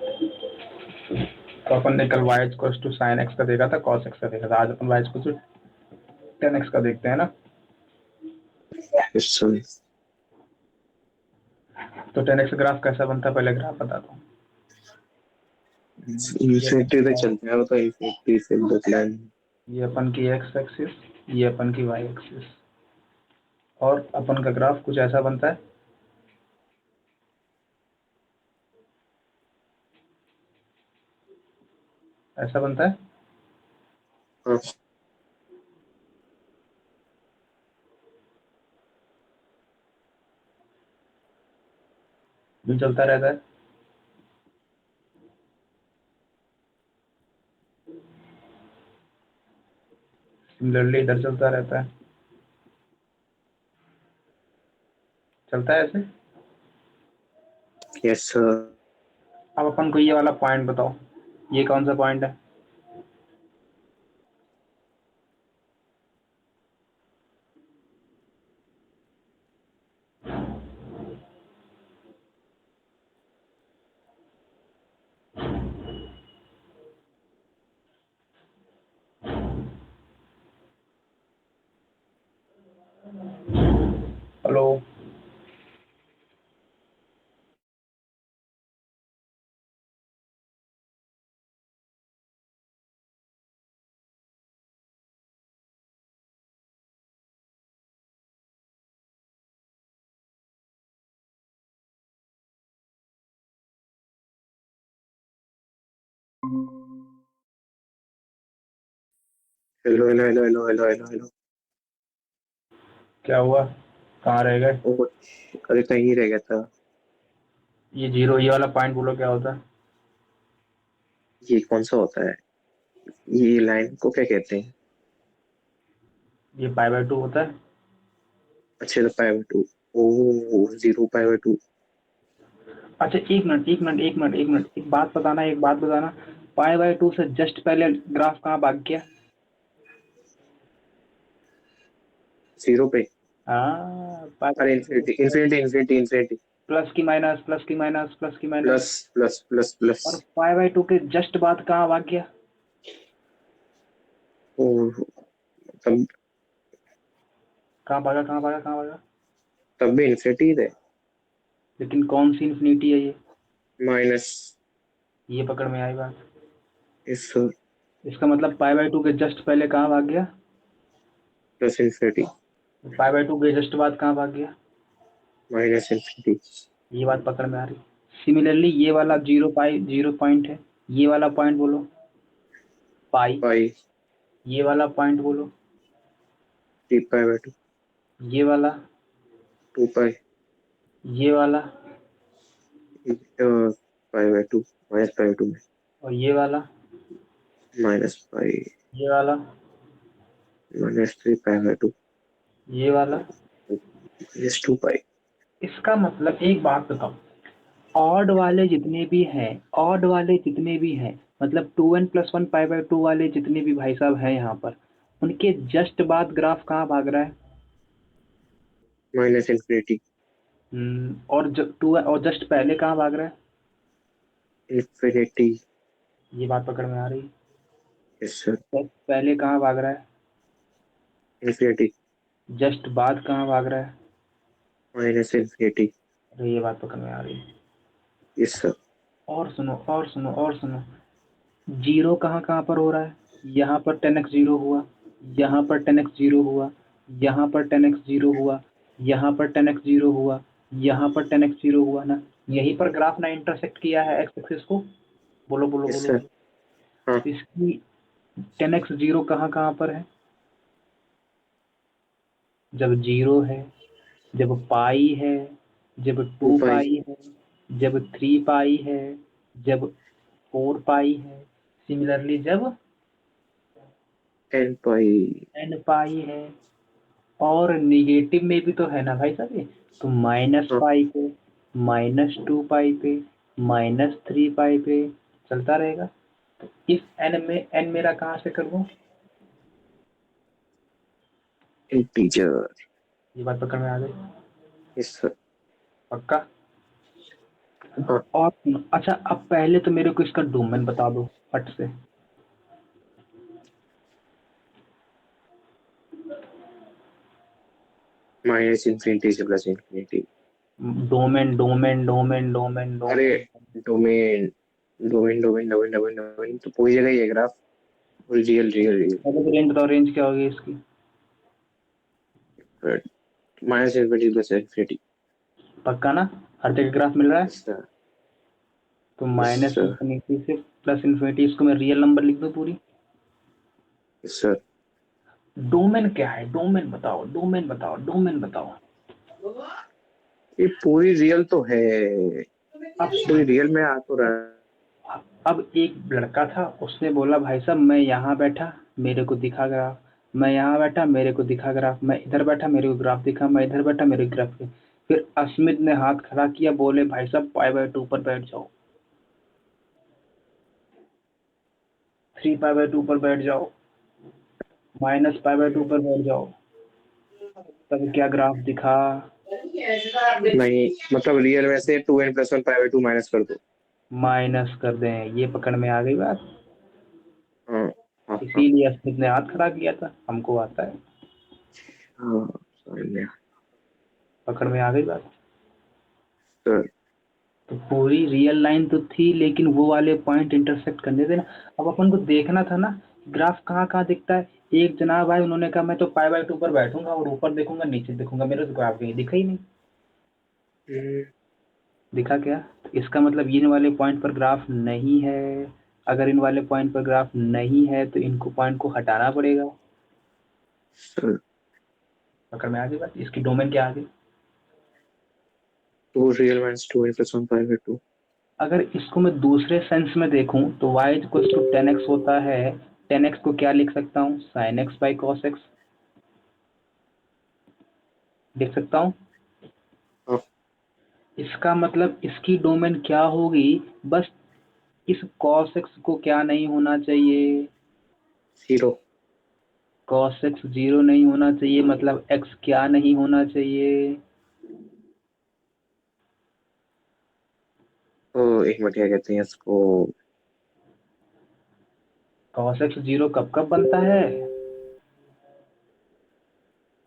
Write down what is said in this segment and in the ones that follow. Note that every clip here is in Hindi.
तो अपन ने कल y equal to sine x का देखा था, कॉस एक्स का देखा था। आज अपन y equal to tan x का देखते हैं ना। Yes sir. तो टेन एक्स ग्राफ कैसा बनता है, पहले ग्राफ बताता हूँ। इन्फिनिटी तक चलते हैं, वो तो इन्फिनिटी से बदलाएं। ये अपन की एक्स एक्सिस, ये अपन की वाई एक्सिस, और अपन का ग्राफ कुछ ऐसा बनता है। ऐसा बनता है। हाँ भी चलता रहता है। सिमिलरली इधर चलता रहता है। चलता है ऐसे। Yes sir. अब अपन को ये वाला पॉइंट बताओ, ये कौन सा पॉइंट है। Hello. Hello hello hello hello hello hello hello. क्या हुआ, कहाँ रह गए। ओ, अरे कहीं रह गया था। ये जीरो, ये वाला पॉइंट बोलो क्या होता है। ये कौन सा होता है? ये लाइन को क्या कहते हैं? ये पाई बाय टू होता है। अच्छा, pi by two. Oh, zero pi by two. अच्छा एक मिनट एक मिनट एक मिनट एक मिनट, एक बात बताना, एक बात बताना। पाई बाय टू से जस्ट पहले ग्राफ कहाँ भाग गया। जीरो पे। हाँ, पाई बाय अरे two infinity infinity infinity infinity. Plus की माइनस प्लस की माइनस प्लस की minus. Plus plus plus plus. और पाई बाय टू के जस्ट बाद कहाँ भाग गया। ओ, तब कहाँ भागा कहाँ भागा कहाँ भागा। तब भी इन्फिनिटी है। लेकिन कौन सी इन्फिनिटी है ये। माइनस। ये पकड़ में आई बात। इस इसका मतलब पाई बाय टू के जस्ट पहले कहाँ भाग गया। Plus infinity. Pi by two के जस्ट बाद कहाँ भाग गया। Minus infinity. ये बात पकड़ में आ रही। सिमिलरली ये वाला जीरो पाई जीरो पॉइंट है। ये वाला पॉइंट बोलो पाई। पाई। ये वाला पॉइंट बोलो। Three pi by to. ये वाला। टू पाई। ये वाला। पाई by to. Minus pi by to में। और ये वाला। Minus pi. ये वाला। Minus three pi by to. ये वाला। माइनस टू पाई। इसका मतलब एक बात बताओ, ऑड वाले जितने भी हैं, ऑड वाले जितने भी हैं, मतलब 2n+1 पाई बाय टू वाले जितने भी भाई साहब हैं यहाँ पर, उनके जस्ट बाद ग्राफ कहाँ भाग रहा है। Minus infinity. और टू और जस्ट पहले कहाँ भाग रहा है। इन्फिनिटी। ये बात पकड़ में आ रही। Yes sir. जस्ट पहले कहाँ भाग रहा है। इन्फिनिटी। जस्ट बाद कहाँ भाग रहा है। Minus infinity. अरे ये बात पकड़ में आ रही। Yes sir. और सुनो और सुनो और सुनो, जीरो कहाँ कहाँ पर हो रहा है। यहाँ पर 10x जीरो हुआ, यहाँ पर 10x जीरो हुआ, यहाँ पर 10x जीरो हुआ, यहाँ पर 10x जीरो हुआ, यहाँ पर 10x जीरो हुआ ना। यहीं पर ग्राफ ना इंटरसेक्ट किया है एक्स एक्सिस को। बोलो बोलो यस बोलो सर। बोलो। हाँ। तो इसकी 10x जीरो कहाँ कहाँ पर है। जब जीरो है, जब पाई है, जब टू टू पाई। पाई है, जब थ्री पाई है, जब फोर पाई है, सिमिलरली जब टेन पाई। एन पाई है। और निगेटिव में भी तो है ना भाई साहब ये। तो माइनस हाँ। पाई पे, -2 पाई पे, -3 पाई पे चलता रहेगा। तो इस एन में एन मेरा कहाँ से कर दूं। इंटीजर। ये बात पकड़ में आ गई। Yes sir. पक्का। हाँ और अच्छा, अब पहले तो मेरे को इसका डोमेन बता दो फट से। माइनस इन्फिनिटी से plus infinity. Domain domain domain domain अरे domain. Domain domain domain domain domain domain तो पूरी जगह ही है ग्राफ। रियल रियल पहले तो रेंज बताओ, रेंज क्या होगी इसकी? Real. Minus infinity plus infinity. पक्का ना? हर जगह ग्राफ मिल रहा है? Yes sir. तो यस माइनस सर। इन्फिनिटी से प्लस इन्फिनिटी, इसको मैं रियल नंबर लिख दूं पूरी? Yes sir. डोमेन क्या है? डोमेन बताओ, डोमेन बताओ, डोमेन बताओ। ये पूरी रियल तो है। अब पूरी सुनो, रियल में आ तो रहा है। अब एक लड़का था, उसने बोला भाई साहब मैं यहाँ बैठा, मेरे को दिखा ग्राफ। मैं यहाँ बैठा, मेरे को दिखा ग्राफ। मैं इधर बैठा, मेरे को ग्राफ दिखा। मैं इधर बैठा, मेरे को ग्राफ दिखा। फिर अस्मित ने हाथ खड़ा किया, बोले भाई साहब पाई/2 पर बैठ जाओ, 3 पाई/2 पर बैठ जाओ, -पाई/2 पर बैठ जाओ। तब क्या ग्राफ दिखा? नहीं मतलब रियल में से 2n+1 π/2 माइनस कर दो। माइनस कर दें, ये पकड़ में आ गई बात। हाँ हाँ हाँ इसीलिए अस्मित ने हाथ खड़ा किया था, हमको आता है। हाँ समझ गया पकड़ में आ गई बात। सर। तो पूरी रियल लाइन तो थी, लेकिन वो वाले पॉइंट इंटरसेक्ट करने थे ना। अब अपन को देखना था ना, ग्राफ कहाँ कहाँ दिखता है। एक जनाब भाई उन्होंने कहा मैं तो पाई/2 पर बैठूंगा और ऊपर देखूंगा नीचे देखूंगा, मेरे तो ग्राफ कहीं दिखा ही नहीं। हम्म, दिखा क्या? तो इसका मतलब इन वाले पॉइंट पर ग्राफ नहीं है। अगर इन वाले पॉइंट पर ग्राफ नहीं है तो इनको पॉइंट को हटाना पड़ेगा। सर पकड़ में आ गई बात, इसकी डोमेन क्या आ गई? To real minus 2n+1 π/2। अगर इसको मैं दूसरे सेंस में देखूं तो y=10x होता है। 10x को क्या लिख सकता हूँ? sin x by cos x लिख सकता हूँ। हाँ इसका मतलब इसकी डोमेन क्या होगी? बस इस cos x को क्या नहीं होना चाहिए? जीरो। cos x 0 नहीं होना चाहिए, मतलब x क्या नहीं होना चाहिए? तो एक मिनट क्या कहते हैं इसको। cos x 0 कब कब बनता है?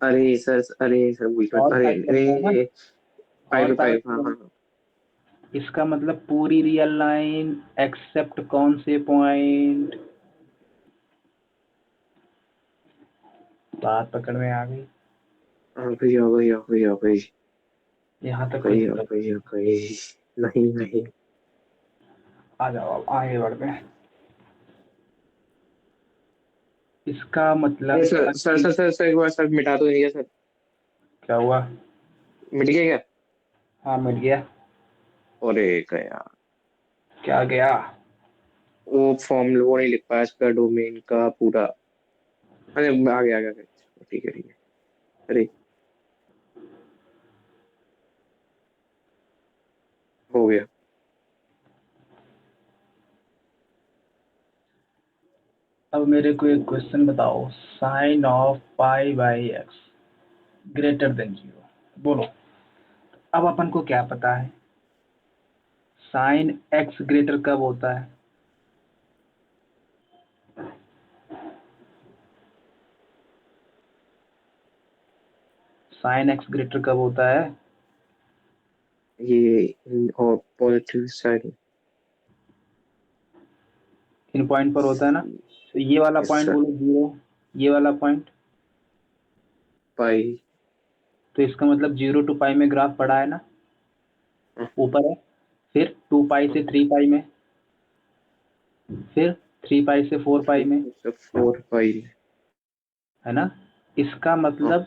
अरे सर भूल गया। और अरे पाई बनता है ना? अरे फाइव और बाई पाई फाइव हाँ हाँ हाँ। इसका मतलब पूरी रियल लाइन एक्सेप्ट कौन से पॉइंट? बात पकड़ में आ गई? आ गई आ गई आ गई आ गई यहाँ आ तक कोई गई आ दिक्कत? गई आ गई। नहीं नहीं। आ जाओ, अब आगे बढ़ते हैं। इसका अरे मतलब sir sir sir sir sir एक बार सर मिटा तो नहीं गया सर। क्या हुआ? मिट गया क्या। हाँ मिल गया। अरे गया। क्या गया? वो फॉर्म वो नहीं लिख पाया इसका डोमेन का पूरा। अरे आ गया ठीक है ठीक है। अरे हो गया। अब मेरे को एक क्वेश्चन बताओ, sine of π/x greater than 0, बोलो। अब अपन को क्या पता है? साइन x ग्रेटर कब होता है? साइन x ग्रेटर कब होता है? ये और पॉजिटिव साइड। इन पॉइंट पर होता है ना? तो ये वाला यस पॉइंट सर। बोलो 0, ये वाला पॉइंट। पाई। तो इसका मतलब 0 to π में ग्राफ पड़ा है ना? ऊपर है। फिर 2π से 3π में, फिर 3π से 4π में, 4 पाई। है ना? इसका मतलब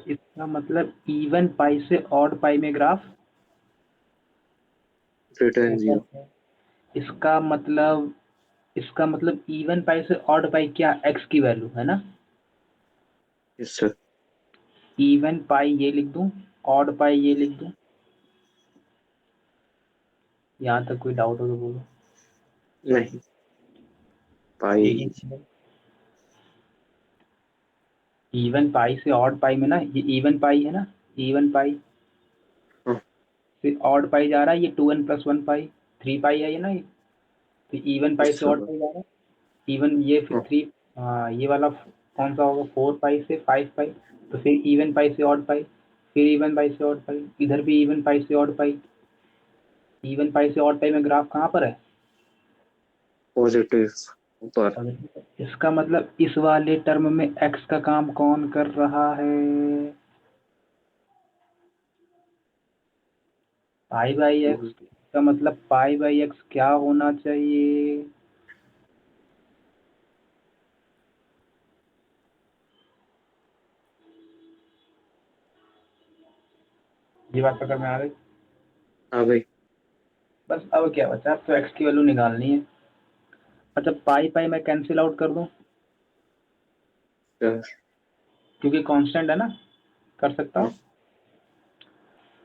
इवन पाई से ऑड पाई में ग्राफ ग्रेटर देन ऊपर जीरो। है। इसका मतलब इवन पाई से ऑड पाई क्या? एक्स की वैल्यू है ना? Yes sir. इवन पाई ये लिख दूं, ऑड पाई ये लिख दूं? यहाँ तक कोई डाउट हो तो बोलो। नहीं ये पाई। इवन पाई से ऑड पाई में ना, ये इवन पाई है ना? इवन पाई हाँ फिर ऑड पाई जा रहा है, ये 2n + 1 पाई 3 पाई है ये ना, ये तो इवन पाई yes से ऑड sir, पाई जा रहा है, इवन ये फिर हाँ, 3, हाँ ये वाला कौन सा होगा, 4 पाई से 5 पाई, तो फिर इवन पाई से ऑड पाई, फिर इवन पाई से ऑड पाई, इधर भी इवन पाई से ऑड पाई, इवन पाई से ऑड पाई में ग्राफ कहाँ पर है, पॉजिटिव ऊपर। इसका मतलब इस वाले टर्म में x का काम कौन कर रहा है, पाई बाई एक्स, का मतलब पाई बाई एक्स क्या होना चाहिए, ये बात पकड़ में आ गई। हाँ भाई, बस अब क्या बचा, अब तो x की वैल्यू निकालनी है। अच्छा पाई पाई मैं कैंसिल आउट कर दूं, sir, क्योंकि कांस्टेंट है ना, कर सकता हाँ, हूँ,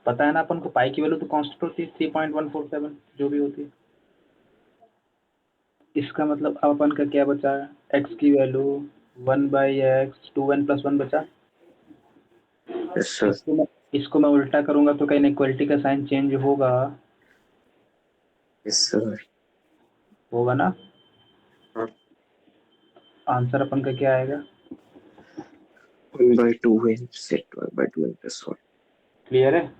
पता है ना अपन को पाई की वैल्यू तो कांस्टेंट होती है 3.147 जो भी होती है। इसका मतलब अब अपन का क्या बचा है, x की वैल्यू 1/x 2n + 1 बचा। yes sir, इसको मैं उल्टा करूंगा तो कहीं इनइक्वालिटी का साइन चेंज होगा, yes sir, होगा ना, हाँ, आंसर अपन का क्या आएगा, 1/2n set 1/2n + 1। क्लियर है।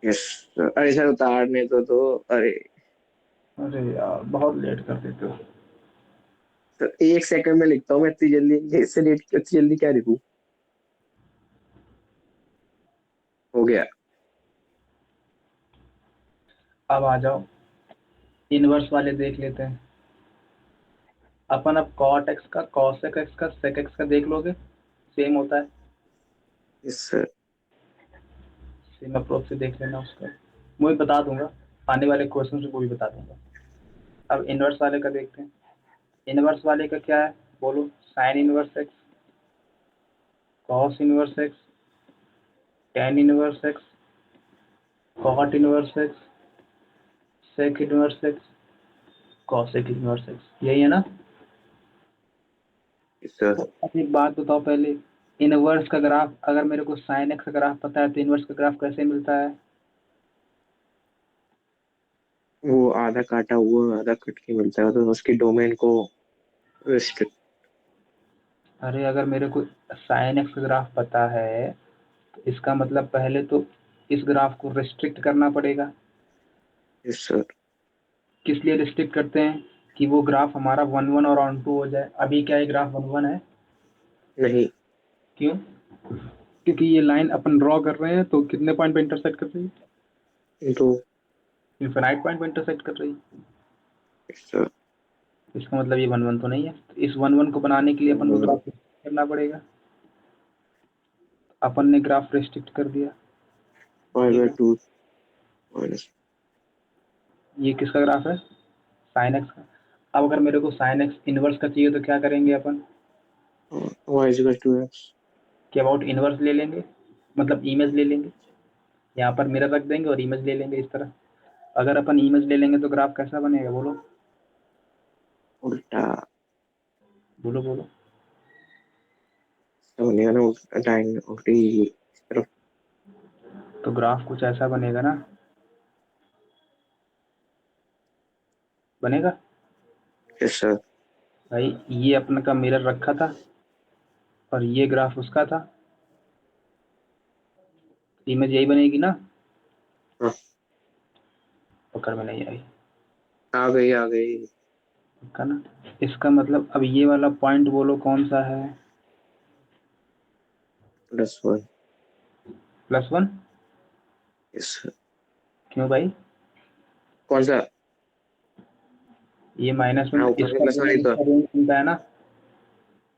यस सर, अरे सर उतारने तो अरे अरे यार बहुत लेट कर देते हो। सर 1 सेकंड में लिखता हूँ मैं, इतनी जल्दी, इससे लेट इतनी जल्दी क्या लिखूं। हो गया। अब आ जाओ इनवर्स वाले देख लेते हैं अपन। अब cot x का cos x का sec x का देख लोगे, सेम होता है, यस सर, सेम अप्रोच से देख लेना उसका, मैं बता दूंगा, आने वाले क्वेश्चन से वो भी बता दूंगा। अब इनवर्स वाले का देखते हैं, इनवर्स वाले का क्या है बोलो, sine inverse x, cos inverse x, tan inverse x, cot inverse x, sec inverse x, cosec inverse x, यही है ना। Yes sir. तो अब एक बात बताओ पहले, इनवर्स का ग्राफ अगर मेरे को साइन एक्स का ग्राफ पता है तो इनवर्स का ग्राफ कैसे मिलता है, वो आधा काटा हुआ आधा कट के मिलता है, तो उसकी डोमेन को रिस्ट्रिक्ट। अरे अगर मेरे को साइन एक्स का ग्राफ पता है तो इसका मतलब पहले तो इस ग्राफ को रिस्ट्रिक्ट करना पड़ेगा। Yes sir. किस लिए रिस्ट्रिक्ट करते हैं, कि वो ग्राफ हमारा 1 1 और ऑन 2 हो जाए। अभी क्या ये ग्राफ 1 1 है, नहीं, क्यों, क्योंकि ये लाइन अपन ड्रॉ कर रहे हैं तो कितने पॉइंट पे इंटरसेक्ट कर रही है, तो इनफिनाइट पॉइंट पे इंटरसेक्ट कर रही है। Yes sir. इसका मतलब ये 1 1 तो नहीं है, तो इस 1 1 को बनाने के लिए अपन को ग्राफ करना पड़ेगा, अपन ने ग्राफ रिस्ट्रिक्ट कर दिया। ये क्या, 5/2 माइनस ये किसका ग्राफ है, साइन एक्स का। अब अगर मेरे को साइन एक्स इनवर्स का चाहिए तो क्या करेंगे अपन, y/2x। कि अबाउट इनवर्स ले लेंगे, मतलब इमेज ले लेंगे, यहाँ पर मिरर रख देंगे और इमेज ले लेंगे इस तरह। अगर अपन इमेज ले लेंगे तो ग्राफ कैसा बनेगा बोलो, उल्टा बोलो बोलो, बनेगा ना, डाइन उल्टी तरफ। तो ग्राफ कुछ ऐसा बनेगा ना, बनेगा। Yes sir. भाई ये अपने का मिरर रखा था और ये ग्राफ उसका था, इमेज यही बनेगी ना, हाँ, पकड़ में नहीं आई, आ गई आ गई। पक्का ना। इसका मतलब अब ये वाला पॉइंट बोलो कौन सा है, +1। +1, यस सर। क्यों भाई, कौन सा? ये माइनस में हाँ, ऊपर से इसका +1 ही तो। इसका रेंज बनता है ना,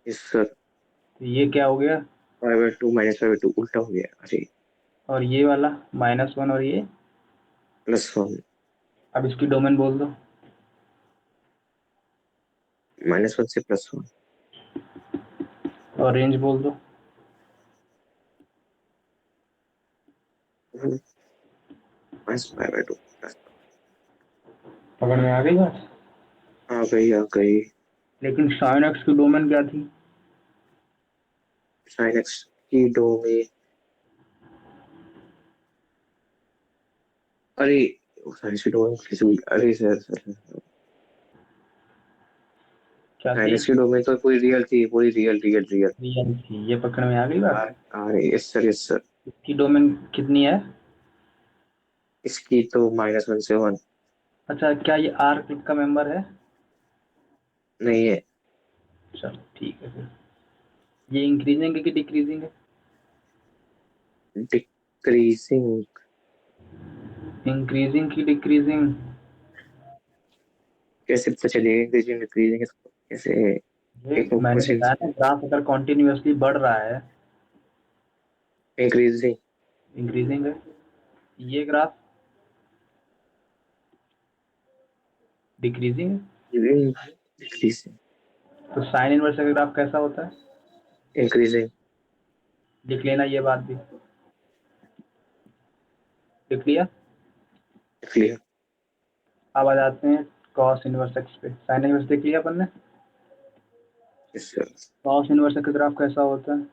यस सर। तो ये क्या हो गया, 5/2 -5/2 उल्टा हो गया, अरे और ये वाला -1 और ये, +1 अब इसकी डोमेन बोल दो, -1 से +1। और रेंज बोल दो, -5/2 पकड़ में आ गई बात। आ गई आ गई। लेकिन साइन एक्स की डोमेन क्या थी, sin x की डोमेन अरे साइंस की डोमेन, अरे सर क्या थी? साइंस की डोमेन तो पूरी रियल थी, पूरी रियल रियल रियल। रियल थी, ये पकड़ में आ गई बात। अरे यस सर यस सर। इसकी डोमेन कितनी है? इसकी तो -1 से 1। अच्छा, क्या ये आर क्लब का मेंबर है? नहीं है। चलो ठीक है फिर। ये इंक्रीजिंग है कि डिक्रीजिंग है? डिक्रीजिंग। इंक्रीजिंग की डिक्रीजिंग? कैसे पता चलेगा इंक्रीजिंग डिक्रीजिंग कैसे? ये एक मैंने क्वेश्चन। बताया ना, ग्राफ अगर कॉन्टिन्यूसली बढ़ रहा है, इंक्रीजिंग। इंक्रीजिंग है। ये ग्राफ डिक्रीजिंग है। डिक्रीजिंग। तो साइन इनवर्स का ग्राफ कैसा होता है? इंक्रीजिंग। लिख लेना ये बात भी। लिख लिया? क्लियर। अब आ जाते हैं कॉस इनवर्स एक्स पे। साइन इनवर्स देख लिया अपन ने। Yes sir. कॉस इनवर्स का ग्राफ कैसा होता है?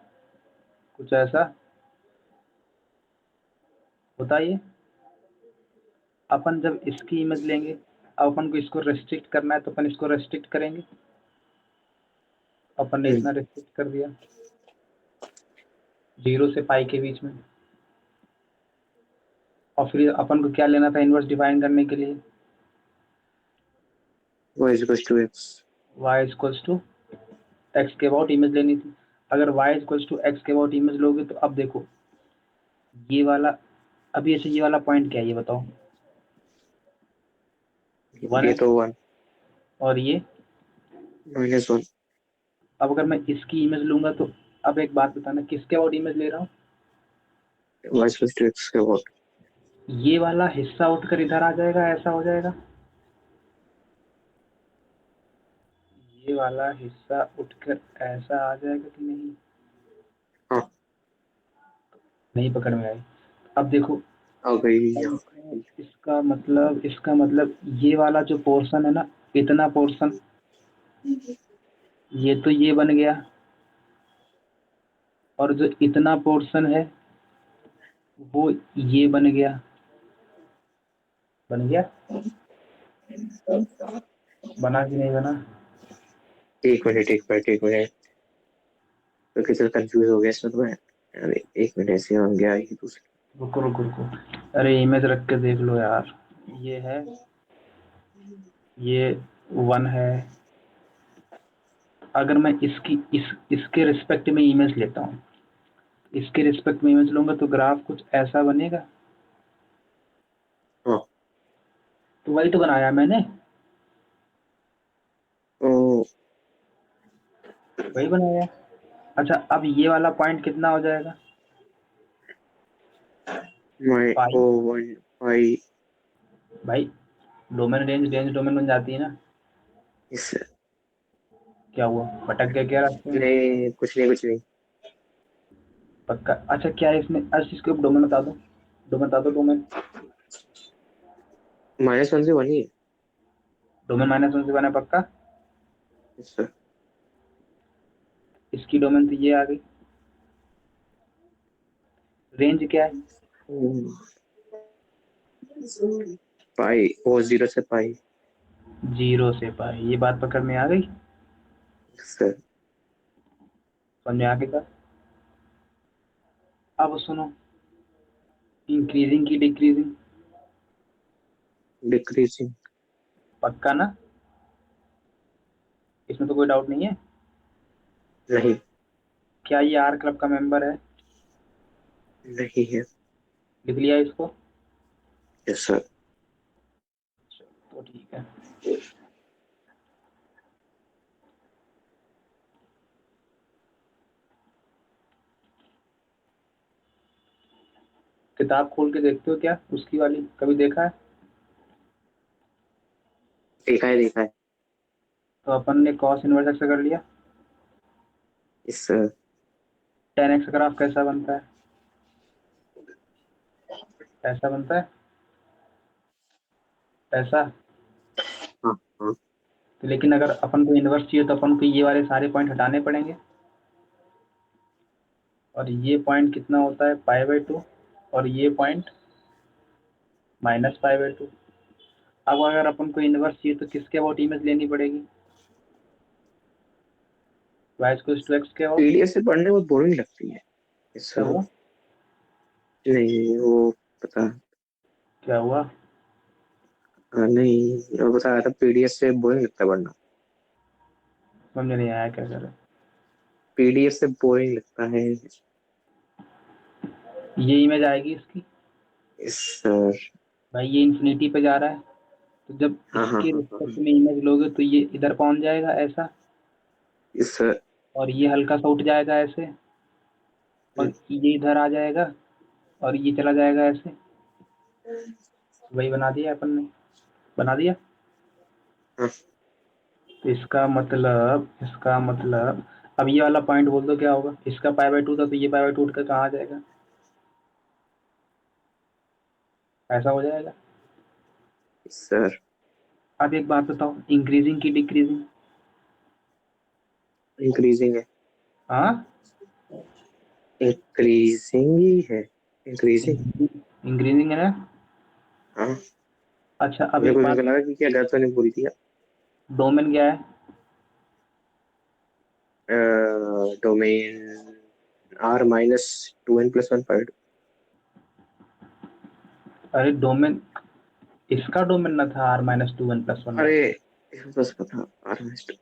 कुछ ऐसा होता है ये। अपन जब इसकी इमेज लेंगे, अब अपन को इसको रेस्ट्रिक्ट करना है तो अपन इसको रेस्ट्रिक्ट करेंगे। अपन ने इतना रेस्ट्रिक्ट कर दिया 0 से पाई के बीच में। और फिर अपन को क्या लेना था इनवर्स डिफाइन करने के लिए? y is equals to x। y equals to x के अबाउट इमेज लेनी थी। अगर y इक्वल्स टू एक्स के अबाउट इमेज लोगे तो अब देखो ये वाला, अभी ऐसे ये वाला पॉइंट क्या है ये बताओ? 1 ये है। तो 1। और ये, -1। अब अगर मैं इसकी इमेज लूंगा तो अब एक बात बताना, किसके अबाउट इमेज ले रहा हूँ? y is equals to x के अबाउट। ये वाला हिस्सा उठकर इधर आ जाएगा, ऐसा हो जाएगा। ये वाला हिस्सा उठकर ऐसा आ जाएगा कि नहीं? हाँ नहीं पकड़ में आई। अब देखो, आ गई अब आ इसमें गई। इसका मतलब ये वाला जो पोर्शन है ना, इतना पोर्शन, ये तो ये बन गया। और जो इतना पोर्शन है वो ये बन गया। बन गया? बना कि नहीं बना? एक मिनट एक मिनट एक मिनट। तो कितना कंफ्यूज हो गया इसमें तो मैं। अरे एक मिनट ऐसे बन गया ये दूसरा। रुको रुको रुको। अरे इमेज रख के देख लो यार। ये है, ये 1 है। अगर मैं इसके रिस्पेक्ट में इमेज लेता हूँ, इसके रिस्पेक्ट में इमेज लूंगा तो ग्राफ कुछ ऐसा बनेगा। हाँ। तो वही तो बनाया मैंने, ओ वही बनाया। अच्छा, अब ये वाला पॉइंट कितना हो जाएगा? माय पाई। ओ 1 पाई। भाई डोमेन रेंज रेंज डोमेन बन जाती है ना। इस क्या हुआ, भटक गया क्या रास्ते में? नहीं कुछ नहीं कुछ नहीं। पक्का? अच्छा क्या है इसमें, अच्छा इसको डोमेन बता दो। डोमेन बता दो, डोमेन। -1 से 1 ही है। डोमेन -1 से बना पक्का? Yes sir. इसकी डोमेन तो ये आ गई। रेंज क्या है? पाई ओ 0 से पाई। 0 से पाई, ये बात पकड़ में आ गई? सर समझ में आ गई सर? अब सुनो, इंक्रीजिंग की डिक्रीजिंग? डिक्रीजिंग। पक्का ना? इसमें तो कोई डाउट नहीं है? नहीं। क्या ये आर क्लब का मेंबर है? नहीं है। लिख लिया इसको? Yes sir. तो ठीक है। किताब खोल के देखते हो क्या उसकी वाली, कभी देखा है? देखा है देखा है। तो अपन ने कॉस इनवर्स एक्स कर लिया। Yes sir. 10x ग्राफ कैसा बनता है? ऐसा बनता है, ऐसा। हाँ हाँ। तो लेकिन अगर अपन को इन्वर्स चाहिए तो अपन को ये वाले सारे पॉइंट हटाने पड़ेंगे। और ये पॉइंट कितना होता है, पाई बाई 2। और ये पॉइंट -π/2। अब अगर अपन को इनवर्स चाहिए तो किसके अबाउट इमेज लेनी पड़ेगी? y इक्वल्स टू x के अबाउट। पीडीएफ से पढ़ने में बोरिंग लगती है क्या हुआ? नहीं वो पता क्या हुआ? नहीं वो बता रहा था पीडीएफ से बोरिंग लगता है पढ़ना। समझ नहीं आया क्या कर रहे? पीडीएफ से बोरिंग लगता है। ये इमेज आएगी इसकी। सर भाई ये इन्फिनिटी पे जा रहा है, तो जब हाँ हाँ इसके हाँ हाँ रिस्पेक्ट में इमेज लोगे तो ये इधर पहुंच जाएगा ऐसा, सर। और ये हल्का सा उठ जाएगा ऐसे, और ये इधर आ जाएगा, और ये चला जाएगा ऐसे। वही बना दिया अपन ने, बना दिया। हाँ, तो इसका मतलब अब ये वाला पॉइंट बोल दो क्या होगा? इसका π/2 था तो ये π/2 उठकर कहाँ आ जाएगा? ऐसा हो जाएगा। सर अब एक बात बताओ, इंक्रीजिंग की डिक्रीजिंग? इंक्रीजिंग है। हाँ, इंक्रीजिंग ही है। इंक्रीजिंग। इंक्रीजिंग है ना। हाँ अच्छा अब मेरे एक को बात, लगा कि क्या गलत तो नहीं बोल दिया। डोमेन क्या है? Domain r-2n+1/2। अरे डोमेन, इसका डोमेन ना था r-2n+1। अरे इसको बस पता r-2।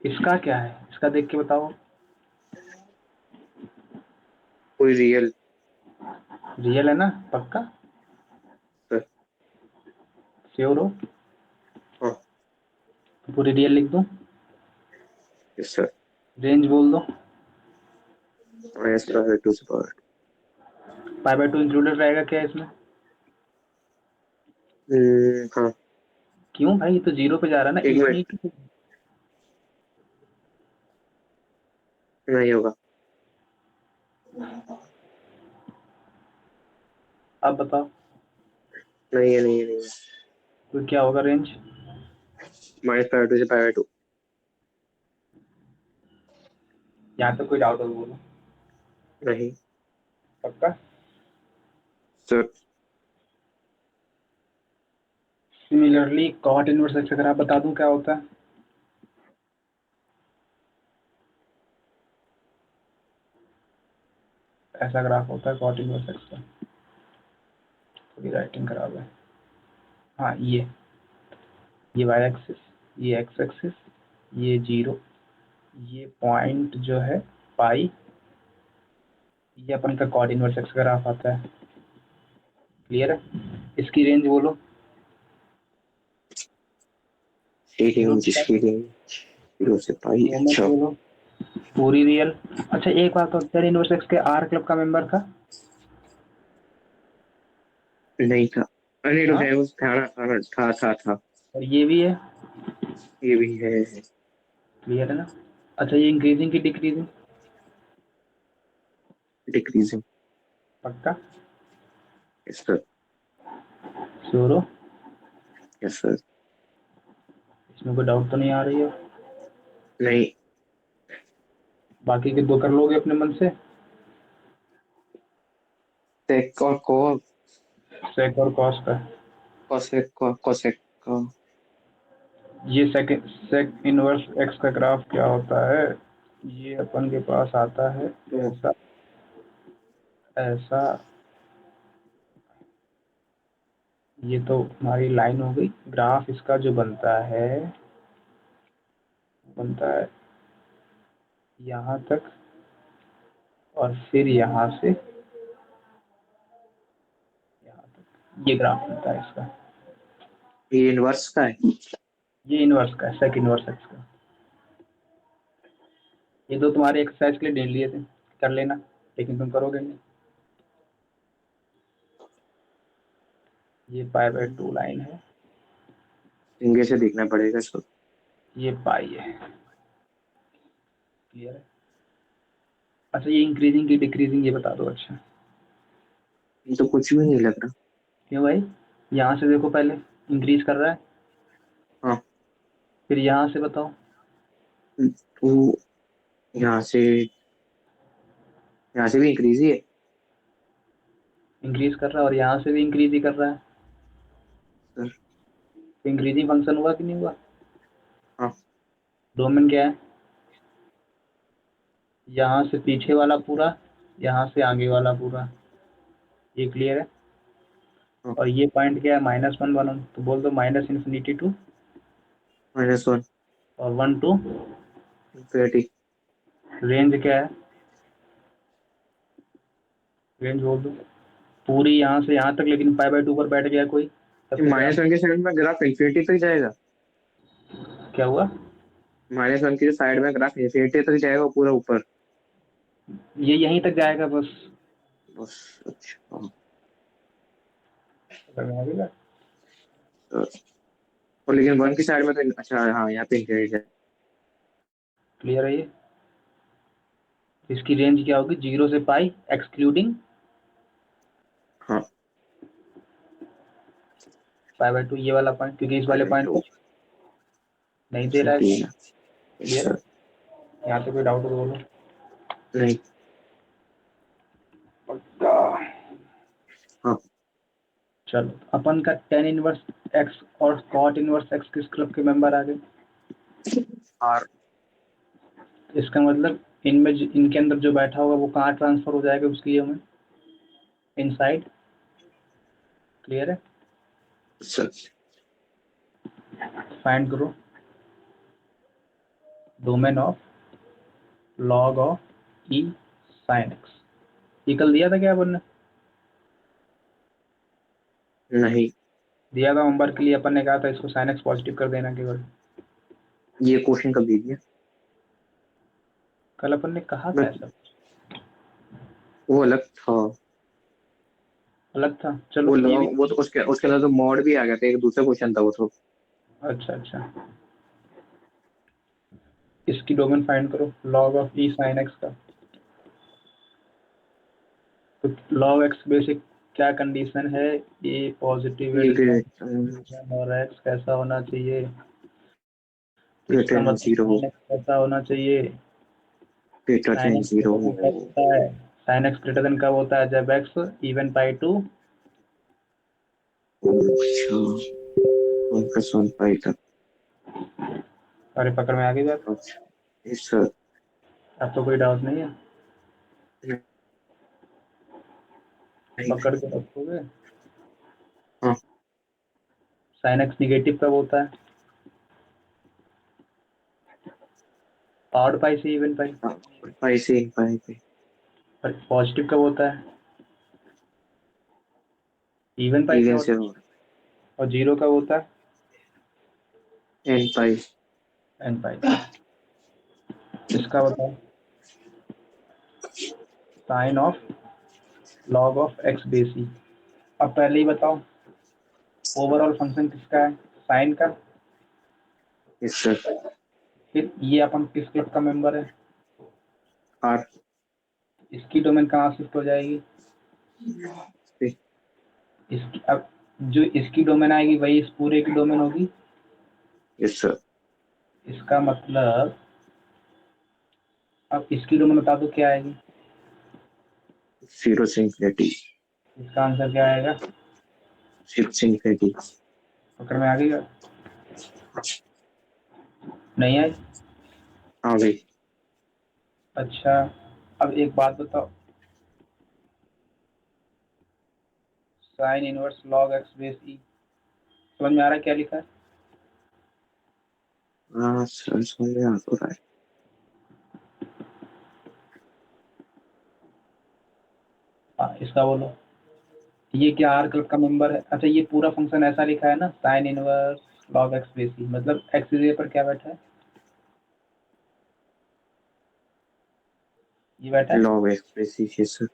इसका क्या है? इसका देख के बताओ। कोई रियल। रियल है ना, पक्का? सर श्योर हो? हाँ तो पूरी रियल लिख दूं? Yes sir. रेंज बोल दो। -2 से पावर। π/2 इंक्लूडेड रहेगा क्या इसमें? हाँ क्यों भाई, ये तो जीरो पे जा रहा है ना, एक मिनट इन्फिनिटी। नहीं होगा। अब बताओ, नहीं है नहीं है नहीं है। तो क्या होगा रेंज? -π/2 से π/2। यहाँ तक कोई डाउट हो तो बोलो। नहीं पक्का? Sir. Similarly cot inverse x अगर आप बता दूं क्या होता है? ऐसा ग्राफ होता है कॉट इनवर्स एक्स का। थोड़ी राइटिंग खराब है। हाँ ये वाई एक्सिस, ये एक्स एक्सिस, ये जीरो, ये पॉइंट जो है पाई, ये अपन का कॉट इनवर्स एक्स ग्राफ आता है। क्लियर है? इसकी रेंज बोलो। जीरो रीडिंग से पाई, रीडिंग 0 से पाई। डोमेन अच्छा बोलो पूरी रियल। अच्छा एक बात और, तेरे इनवर्स एक्स के आर क्लब का मेंबर था? नहीं था। अरे तो हाँ, है उस था। और ये भी है। ये भी है। क्लियर है ना? अच्छा ये इंक्रीजिंग की डिक्रीजिंग? डिक्रीजिंग। पक्का? Yes sir. श्योर हो? Yes sir. इसमें कोई डाउट तो नहीं आ रही है? नहीं बाकी के दो कर लोगे अपने मन से? सेक और को सेक और कॉस का। कोसेक का। ये सेक इनवर्स एक्स का ग्राफ क्या होता है? ये अपन के पास आता है तो ऐसा, ऐसा। ये तो हमारी लाइन हो गई। ग्राफ इसका जो बनता है यहाँ तक, और फिर यहाँ से यहाँ तक, ये ग्राफ बनता है इसका। ये इनवर्स का है। ये इनवर्स का है, सेक इनवर्स एक्स का। ये दो तुम्हारे एक्सरसाइज के लिए दे लिए थे, कर लेना, लेकिन तुम करोगे नहीं। ये π/2 लाइन है, सिंगे से देखना पड़ेगा इसको। ये पाई है। क्लियर है? अच्छा ये इंक्रीजिंग की डिक्रीजिंग ये बता दो। अच्छा ये तो कुछ भी नहीं लग रहा। क्यों भाई? यहाँ से देखो, पहले इंक्रीज कर रहा है, हाँ फिर यहाँ से बताओ। तो यहाँ से भी इंक्रीज ही है। इंक्रीज कर रहा है और यहाँ से भी इंक्रीज ही कर रहा है। सर इंक्रीजिंग फंक्शन हुआ कि नहीं हुआ? हाँ डोमेन क्या है? यहाँ से पीछे वाला पूरा, यहाँ से आगे वाला पूरा, ये क्लियर है? हाँ और ये पॉइंट क्या है? -1 1, तो बोल दो -∞ टू -1 और 1 टू। इंफिनिटी रेंज क्या है? रेंज बोल दो पूरी यहाँ से यहाँ तक, लेकिन π/2 पर बैठ गया कोई, तब क्या? -1 के साइड में ग्राफ इंफिनिटी तक जाएगा। क्या हुआ? -1 की जो साइड में ग्राफ इंफिनिटी तक जाएगा वो पूरा ऊपर। ये यहीं तक जाएगा बस। बस अच्छा हाँ। समझ में आ गया? तो- और लेकिन 1 की साइड में तो अच्छा हाँ यहाँ पे इंफिनिटी है। क्लियर है ये? इसकी रेंज क्या होगी? 0 से π एक्सक्लूडिंग हाँ π/2, ये वाला पॉइंट, क्योंकि इस वाले पॉइंट 2 को नहीं दे रहा है। ठीक है। क्लियर है? सर यहाँ पे कोई डाउट हो तो बोलो। नहीं हाँ चलो, अपन का tan इनवर्स x और cot इनवर्स x किस क्लब के मेंबर आ गए? आर इसका मतलब इनमें इनके अंदर जो बैठा होगा वो कहाँ ट्रांसफर हो जाएगा उसकी हमें? इनसाइड। क्लियर है? सर फाइंड करो domain of log of e sin x। ये कल दिया था क्या अपन ने? नहीं दिया था होमवर्क के लिए, अपन ने कहा था इसको sin x पॉजिटिव कर देना केवल। ये क्वेश्चन कब दे दिया? कल अपन ने कहा था बट ऐसा? वो अलग था। अलग था? चलो ये भी। वो तो उसके उसके अंदर तो मॉड भी आ गया था, एक दूसरा क्वेश्चन था वो तो। अच्छा अच्छा, इसकी डोमेन फाइंड करो log of e sin x का। तो log x बेसिक क्या कंडीशन है? a पॉजिटिव ये और x कैसा होना चाहिए? ग्रेटर इसका देन मतलब 0 sin x कैसा होना चाहिए? Greater sin than x 0 greater than कब होता है? sin x ग्रेटर देन कब होता है? जब x इवन π/2। अच्छा 1 + 1 पाई तक। अरे पकड़ में आ गई बात? अच्छा इस सर अब तो कोई डाउट नहीं है? नहीं पकड़ के रखोगे? हाँ sin x निगेटिव कब होता है? ऑड पाई से इवन पाई। हाँ, पाई से पाई पे और पॉजिटिव कब होता है? इवन पाई से इवन से और जीरो कब होता है? एन पाई। एन पाई से। इसका बताओ sine of log of x base e. अब पहले ही बताओ ओवरऑल फंक्शन किसका है? साइन का। इस सर फिर ये अपन किस क्लब का मेंबर है? आर इसकी डोमेन कहाँ शिफ्ट हो जाएगी? इसकी अब जो इसकी डोमेन आएगी वही इस पूरे की डोमेन होगी। यस सर इसका मतलब अब इसकी डोमेन बता दो क्या आएगी? 0 से इंफिनिटी इसका आंसर क्या आएगा? 6 से इंफिनिटी। पकड़ में आ गई बात? नहीं आई? हाँ भाई अच्छा, अब एक बात बताओ, sine inverse log x base e, समझ में आ रहा है क्या लिखा है? हाँ सर समझ में आ तो रहा है। हाँ, इसका बोलो ये क्या आर क्लब का मेंबर है? अच्छा, ये पूरा फंक्शन ऐसा लिखा है ना, sine inverse log x base e, मतलब x इज पर क्या बैठा है? ये बैठा है। लॉग एक्सप्रेस यस सर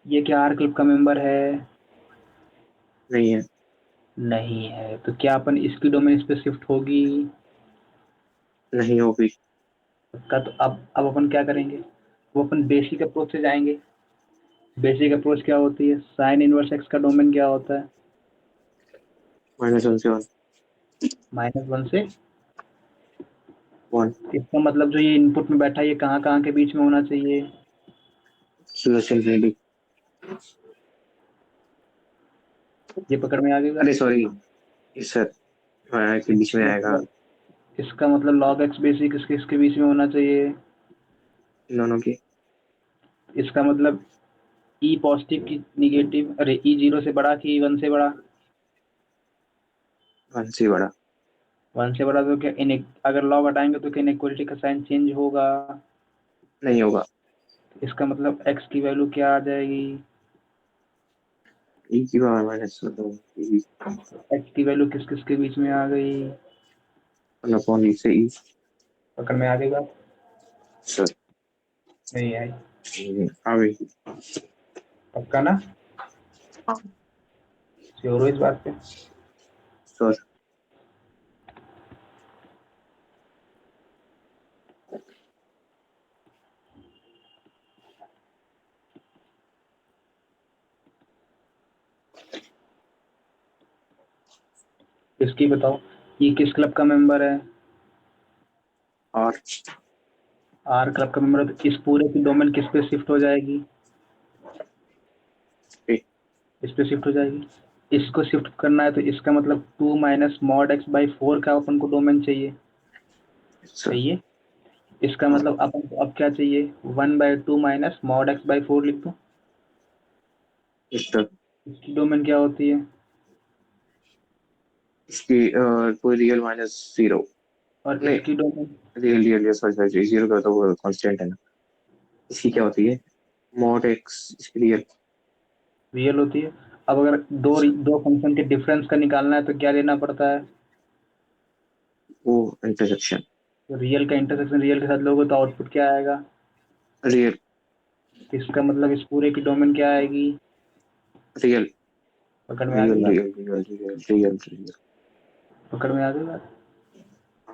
ये क्या आर क्लब का मेंबर है? नहीं है। नहीं है, तो क्या अपन इसकी डोमेन इस पे शिफ्ट होगी? नहीं होगी। का तो अब अपन क्या करेंगे? वो अपन बेसिक अप्रोच से जाएंगे। बेसिक अप्रोच क्या होती है? साइन इनवर्स एक्स का डोमेन क्या होता है? -1 से 1 -1 से। 1 इसका मतलब जो ये इनपुट में बैठा है ये कहाँ कहाँ के बीच में होना चाहिए? 0 से इंफिनिटी। ये पकड़ में आ गई बात? अरे सॉरी इस सर के बीच में आएगा। इसका मतलब log x बेसिक किसके किसके बीच में होना चाहिए? दोनों के। इसका मतलब ई पॉजिटिव की निगेटिव, अरे ई 0 से बड़ा कि 1 से बड़ा? 1 से बड़ा। 1 से बड़ा तो क्या अगर log हटाएंगे तो क्या इनइक्वालिटी का साइन चेंज होगा? नहीं होगा। इसका मतलब x की वैल्यू क्या आ जाएगी? ई की पावर माइनस दो ई x की वैल्यू किस किस के बीच में आ गई? अपॉन ई से ई। पकड़ में आ गई बात? सर नहीं आई? आ गई। पक्का ना? हाँ श्योर हो इस बात पे? सर। इसकी बताओ, ये किस क्लब का मेंबर है? और आर क्लब का मेंबर है, तो इस पूरे की डोमेन किस पे शिफ्ट हो जाएगी? इस पे शिफ्ट हो जाएगी। इसको शिफ्ट करना है तो इसका मतलब 2 माइनस मॉड एक्स बाई 4 का अपन को डोमेन चाहिए। सर। चाहिए। इसका मतलब अपन को अब क्या चाहिए? 1/2 माइनस मॉड एक्स बाई 4 लिख दूं। सर इसकी डोमेन क्या होती है? इसकी कोई रियल माइनस जीरो। और नहीं, इसकी domain real real sorry sorry zero का तो वो कांस्टेंट है ना। इसकी क्या होती है? मॉड एक्स इसकी रियल। रियल होती है। अब अगर दो फंक्शन के डिफरेंस का निकालना है तो क्या लेना पड़ता है? वो इंटरसेक्शन। तो रियल का इंटरसेक्शन रियल के साथ लोगे तो आउटपुट क्या आएगा? रियल इसका मतलब इस पूरे की डोमेन क्या आएगी? रियल पकड़ में आ गई रियल बात? Real real real real real. पकड़ में आ गई बात?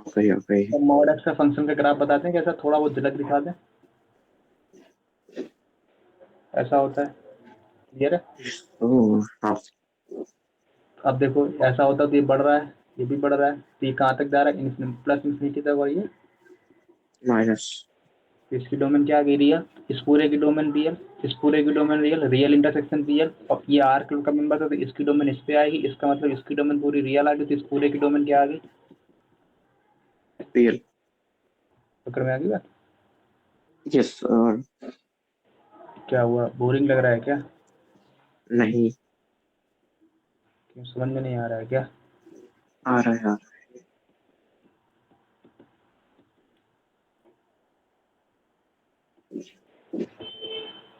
सही सही। तो मॉड एक्स का फंक्शन का ग्राफ बताते हैं कैसा, थोड़ा बहुत झलक दिखा दें। ऐसा होता है। क्लियर है? ओह हाँ। अब देखो ऐसा होता है तो ये बढ़ रहा है, ये भी बढ़ रहा है, तो ये कहाँ तक जा रहा है? प्लस इंफिनिटी तक। और ये माइनस। तो इसकी डोमेन क्या आ गई? रियल। इस पूरे की डोमेन रियल, इस पूरे की domain real, real intersection real. और ये आर क्यूब का मेंबर था तो इसकी डोमेन इस पे आएगी, इसका मतलब इसकी डोमेन पूरी रियल आ गई, तो इस पूरे की डोमेन क्या आ गई? रियल। पकड़ में आ गई बात? यस और क्या हुआ, बोरिंग लग रहा है क्या? नहीं। क्यों, समझ में नहीं आ रहा है क्या? आ रहा है यार।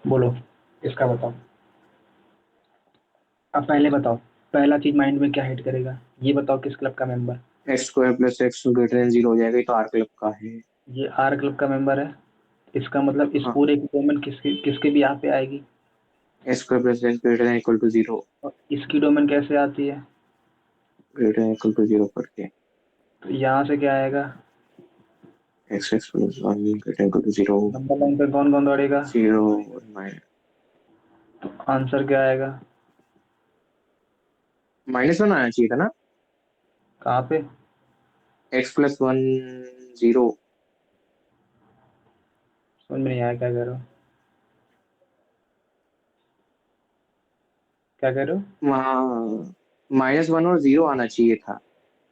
बोलो, इसका बताओ। अब पहले बताओ, पहला चीज माइंड में क्या हिट करेगा? ये बताओ किस क्लब का member? X square plus x greater then zero हो जाएगा, ये तो आर क्लब का है। ये आर क्लब का मेंबर है। इसका मतलब इस हाँ। पूरे की डोमेन किसके किसके भी यहाँ पे आएगी? X square plus x greater than equal to zero. और इसकी डोमेन कैसे आती है? Greater than equal to zero करके। तो यहाँ से क्या आएगा? X x plus one greater than equal to zero. Number line पे कौन कौन दौड़ेगा? Zero minus. तो आंसर क्या आएगा? माइनस वन आना चाहिए था ना। कहाँ पे? X plus one zero. समझ में नहीं आया, क्या कह रहे हो? क्या कह रहे हो? वहाँ माइनस वन और जीरो आना चाहिए था।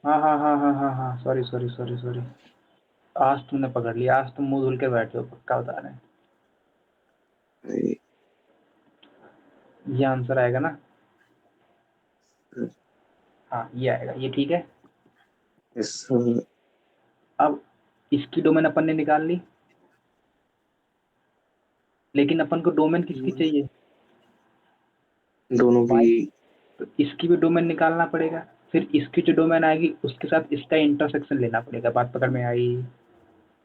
हाँ हाँ हाँ हाँ हाँ हाँ, सॉरी सॉरी सॉरी सॉरी। आज तुमने पकड़ लिया, आज तुम मुंह धुल के बैठे हो, पक्का बता रहे हैं। अरे, ये आंसर आएगा ना? हाँ ये आएगा, ये ठीक है। इस अब इसकी डोमेन अपन ने निकाल ली, लेकिन अपन को डोमेन किसकी चाहिए? दोनों की। वाई। तो इसकी भी डोमेन निकालना पड़ेगा। फिर इसकी जो डोमेन आएगी उसके साथ इसका इंटरसेक्शन लेना पड़ेगा। बात पकड़ में आई?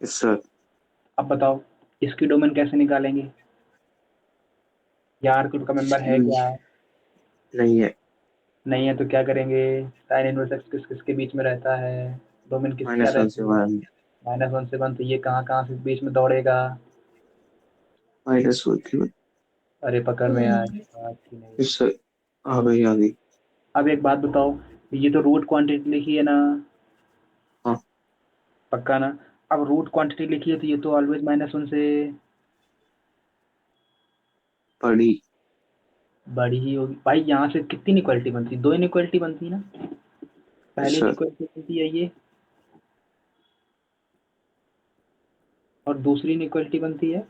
इस अब बताओ इसकी डोमेन कैसे निकालेंगे? या आर का मेंबर है क्या? नहीं है। नहीं है तो क्या करेंगे? साइन इनवर्स एक्स किस किसके बीच में रहता है? डोमेन किस क्या माइनस वन से रहती है? वन। -1 से 1, तो ये कहाँ कहाँ से बीच में दौड़ेगा? माइनस वन की अरे पकड़ में आया बात की नहीं? इस आ गई आ गई। अब एक बात बताओ, ये तो रूट क्वांटिटी लिखी है ना? हाँ। पक्का ना? अब रूट क्वांटिटी लिखी है तो ये तो ऑलवेज -1 से पड़ी। बड़ी ही होगी भाई। यहाँ से कितनी इनइक्वालिटी बनती? 2 इनइक्वालिटी बनती ना? पहली सर इनइक्वालिटी बनती है ये, और दूसरी इनइक्वालिटी बनती है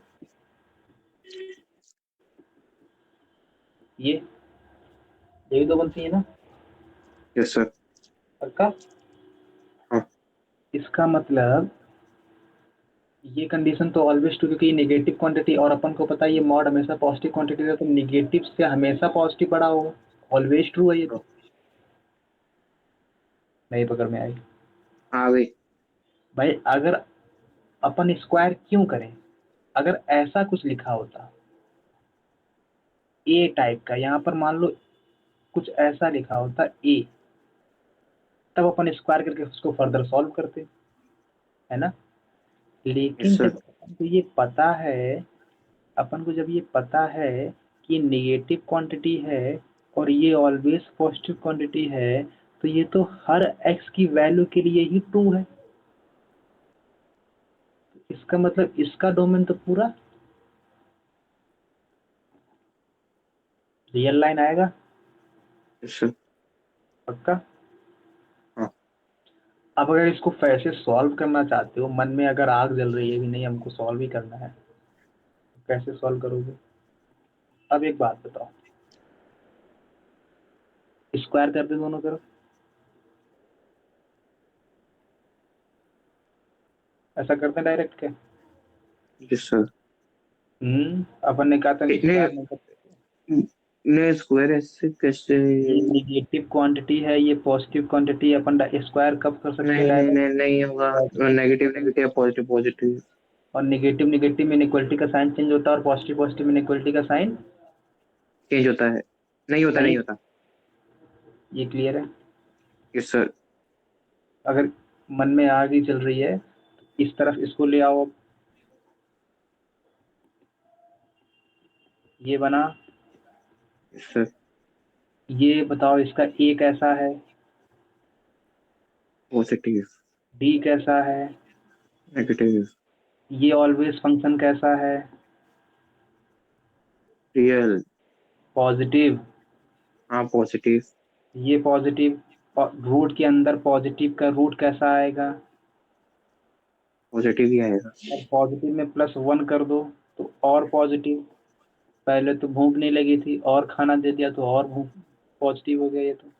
ये तो बनती है ना, यस सर पक्का। हाँ इसका मतलब ये कंडीशन तो ऑलवेज ट्रू, क्योंकि नेगेटिव क्वांटिटी, और अपन को पता है ये मॉड हमेशा पॉजिटिव क्वांटिटी है, तो नेगेटिव से हमेशा पॉजिटिव बड़ा होगा, ऑलवेज ट्रू है ये तो। नहीं पकड़ में आई आ गई। भाई। अगर अपन स्क्वायर क्यों करें, अगर ऐसा कुछ लिखा होता ए टाइप का, यहाँ पर मान लो कुछ ऐसा लिखा होता ए, तब अपन स्क्वायर करके उसको फर्दर सॉल्व करते, है ना। लेकिन यस सर जब अपन को जब ये पता है कि नेगेटिव क्वांटिटी है और ये ऑलवेज पॉजिटिव क्वांटिटी है, तो ये तो हर एक्स की वैल्यू के लिए ही ट्रू है। इसका मतलब इसका डोमेन तो पूरा रियल लाइन आएगा, यस सर पक्का। हाँ अब अगर इसको कैसे सॉल्व करना चाहते हो, मन में अगर आग जल रही है कि नहीं हमको सॉल्व ही करना है, तो कैसे सॉल्व करोगे। अब एक बात बताओ, स्क्वायर कर दे दोनों तरफ, ऐसा करते हैं डायरेक्ट क्या। यस सर अपन ने कहा था इतने स्क्वायर नहीं करते। ने स्क्वायर ऐसे कैसे? ये नेगेटिव क्वांटिटी है, ये पॉजिटिव क्वांटिटी, अपन स्क्वायर कब कर सकते हैं नहीं नहीं नहीं डायरेक्ट। नहीं होगा। नेगेटिव नेगेटिव पॉजिटिव पॉजिटिव और नेगेटिव नेगेटिव में इनइक्वालिटी का साइन चेंज होता है, और पॉजिटिव पॉजिटिव में इनइक्वालिटी का साइन चेंज होता है। नहीं होता नहीं। नहीं होता। ये क्लियर है। यस सर अगर मन में आग ही चल रही है, इस तरफ इसको ले आओ। ये बना, यस सर ये बताओ इसका ए कैसा है, पॉजिटिव डी कैसा है, नेगेटिव ये ऑलवेज फंक्शन कैसा है, रियल पॉजिटिव, हाँ पॉजिटिव ये पॉजिटिव, और रूट के अंदर पॉजिटिव का रूट कैसा आएगा, पॉजिटिव ही आएगा। और पॉजिटिव में +1 कर दो तो और पॉजिटिव। पहले तो भूख नहीं लगी थी और खाना दे दिया तो और भूख, पॉजिटिव हो गया ये तो।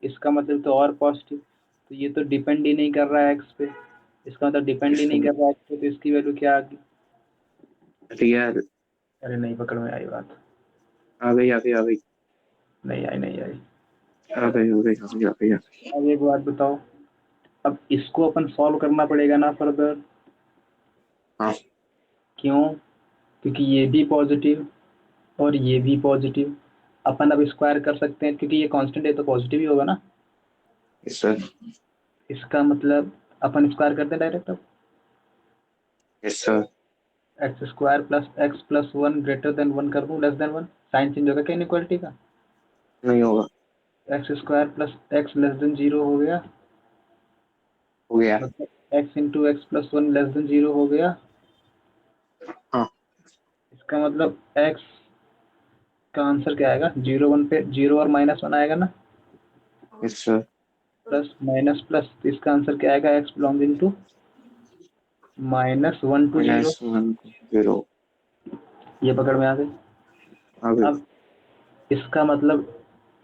इसका मतलब तो और पॉजिटिव, तो ये तो डिपेंड ही नहीं कर रहा है एक्स पे। इसका मतलब डिपेंड ही यस नहीं सर कर रहा है एक्स पे, तो इसकी वैल्यू क्या आ गई। रियल अरे नहीं पकड़ में आई बात। आ गई आ गई आ गई नहीं आई, नहीं आई। आ गई आ गई आ गई आ गई आ गई। अब एक बात बताओ, अब इसको अपन सॉल्व करना पड़ेगा ना फर्दर। हाँ क्यों, क्योंकि ये भी पॉजिटिव और ये भी पॉजिटिव। अपन अब स्क्वायर कर सकते हैं, क्योंकि ये कांस्टेंट है तो पॉजिटिव ही होगा ना। यस सर इसका मतलब अपन स्क्वायर करते हैं डायरेक्ट। अब yes sir x square plus x plus one greater than one कर दूं, less than one, sign change होगा क्या इनइक्वालिटी का। नहीं होगा। X square plus x less than zero हो गया, हो गया। मतलब x into x plus one less than zero हो गया। हाँ इसका मतलब एक्स का आंसर क्या आएगा, जीरो वन पे जीरो और -1 आएगा ना, yes sir plus minus plus, तो इसका आंसर क्या आएगा, एक्स बिलोंगिंग टू -1 to 0। -1 0 ये पकड़ में आ गई। आ गई। अब इसका मतलब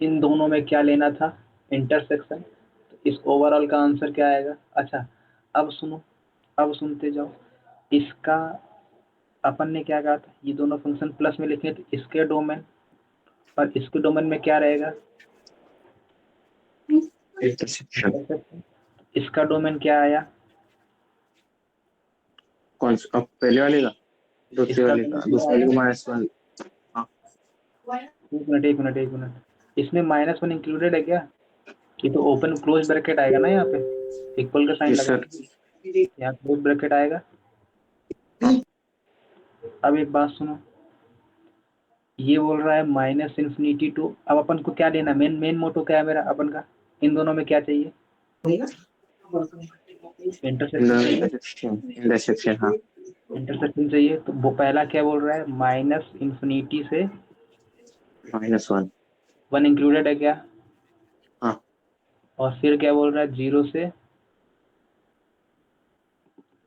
इन दोनों में क्या लेना था, इंटरसेक्शन। तो इस ओवरऑल का आंसर क्या आएगा। अच्छा अब सुनो, अब सुनते जाओ। इसका अपन ने क्या कहा था, ये दोनों फंक्शन प्लस में लिखे, तो इसके डोमेन और इसके डोमेन में क्या रहेगा, इंटरसेक्शन इंटरसेक्शन। इसका डोमेन क्या आया, कौन सा? अब पहले वाले का दूसरे इसका वाले डोमेन का क्या दूसरे आया। वाले को -1। हाँ एक मिनट एक मिनट एक मिनट, इसमें -1 इंक्लूडेड है क्या। ये तो ओपन क्लोज ब्रैकेट आएगा ना, यहाँ पे इक्वल का साइन यस लगा, सर यहाँ क्लोज ब्रैकेट आएगा। अब एक बात सुनो, ये बोल रहा है -∞ टू, अब अपन को क्या लेना, मेन मेन मोटो क्या है मेरा अपन का, इन दोनों में क्या चाहिए, इंटरसेक्शन चाहिए। इंटरसेक्शन हाँ इंटरसेक्शन चाहिए, तो वो पहला क्या बोल रहा है, -∞ से -1 1 इंक्लूडेड है क्या, हाँ और फिर क्या बोल रहा है, 0 से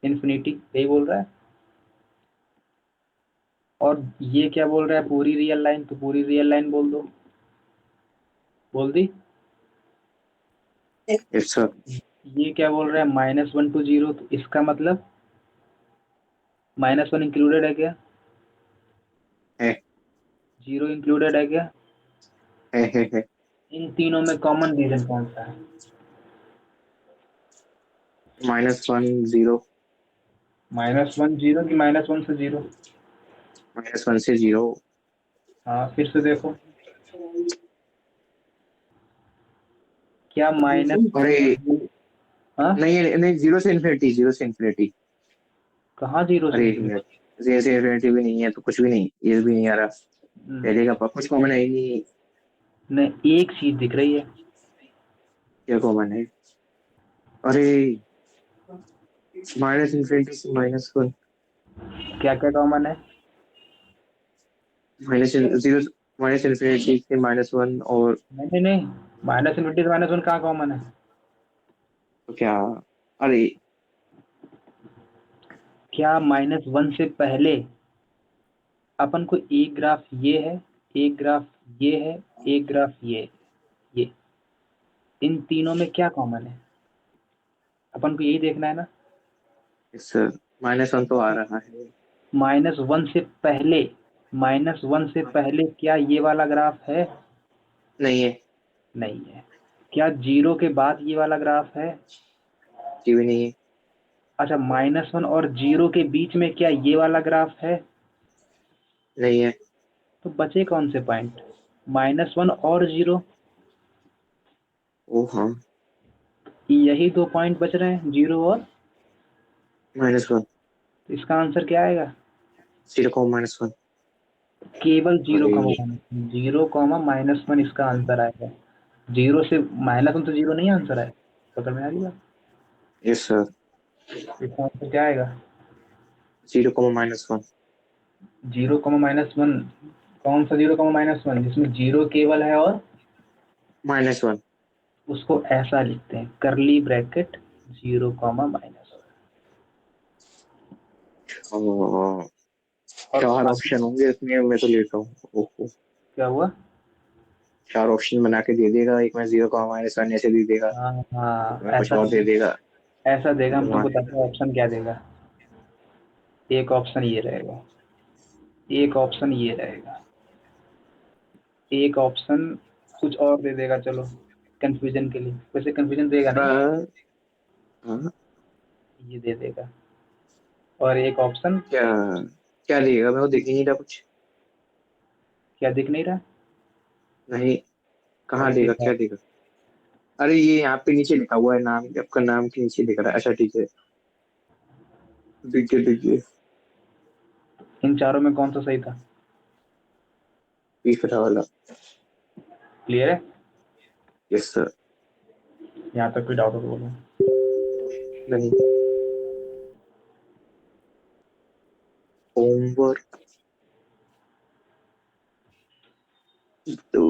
इन्फिनिटी, यही बोल रहा है। और ये क्या बोल रहा है, पूरी रियल लाइन, तो पूरी रियल लाइन बोल दो, बोल दी। Yes sir. ये क्या बोल रहा है, -1 to 0, तो इसका मतलब -1 इंक्लूडेड है क्या, है 0 इंक्लूडेड है क्या। है। इन तीनों में कॉमन रीजन कौन सा है? -1 0। -1 0 कि -1 से 0? -1 से 0। हाँ, फिर से देखो, क्या माइनस अरे हाँ, नहीं नहीं, 0 से इन्फिनिटी, 0 से इन्फिनिटी। कहाँ 0 से अरे एक 0? मिनट, 0 से इन्फिनिटी भी नहीं है तो कुछ भी नहीं, ये भी नहीं आ रहा। पहले का कुछ कॉमन है ही नहीं। नहीं, एक चीज दिख रही है। क्या कॉमन है? अरे -इन्फिनिटी से -1, क्या क्या कॉमन है? -0, -इन्फिनिटी से -1 और नहीं नहीं नहीं, -इन्फिनिटी से -1 कहाँ कॉमन है? तो क्या? अरे क्या -1 से पहले अपन को एक ग्राफ ये है, एक ग्राफ ये है, एक ग्राफ ये इन तीनों में क्या कॉमन है, अपन को यही देखना है ना। इस -1 तो आ रहा है। -1 से पहले, -1 से पहले क्या ये वाला ग्राफ है? नहीं है, नहीं है। क्या 0 के बाद ये वाला ग्राफ है? ये भी नहीं है। अच्छा, -1 और 0 के बीच में क्या ये वाला ग्राफ है? नहीं है। तो बचे कौन से पॉइंट, -1 और 0, ओ हाँ, यही दो पॉइंट बच रहे हैं, 0 और। -1, तो इसका आंसर क्या आएगा? 0, -1। केवल 0 अरे 0, -1 इसका आंसर आएगा। 0 से -1 तो 0 नहीं आंसर है, पकड़ में आ गई बात। Yes sir. इसका आंसर क्या आएगा? 0, -1। 0, -1, कौन सा 0, -1 जिसमें 0 केवल है और -1। उसको ऐसा लिखते हैं, करली ब्रैकेट 0, -1। और और 4 ऑप्शन होंगे इसमें, मैं तो लेता हूँ। ओहो, क्या हुआ? 4 ऑप्शन बना के दे देगा, एक में 0, -1 ऐसे दे देगा, हाँ एक हाँ, में कुछ ऐसा और दे देगा। ऐसा देगा, हम तुमको तुम्हारे 10 ऑप्शन क्या देगा। एक ऑप्शन ये रहेगा, एक ऑप्शन ये रहेगा, एक ऑप्शन कुछ और दे देगा, चलो कंफ्यूजन के लिए, वैसे कंफ्यूजन देगा नहीं, हाँ हाँ, ये दे देगा। और एक ऑप्शन क्या क्या देगा? मैं वो देख ही नहीं रहा कुछ। क्या दिख नहीं रहा? नहीं, कहाँ अरे देगा, यार, क्या देगा? अरे ये यहाँ पे नीचे लिखा हुआ है, नाम आपका नाम के नीचे दिख रहा है। अच्छा ठीक है, दिख गया दिख गया। इन चारों में कौन सा सही था? तीसरा वाला। क्लियर है? Yes sir. यहाँ तक कोई डाउट हो तो बोलो। नहीं, होमवर्क तो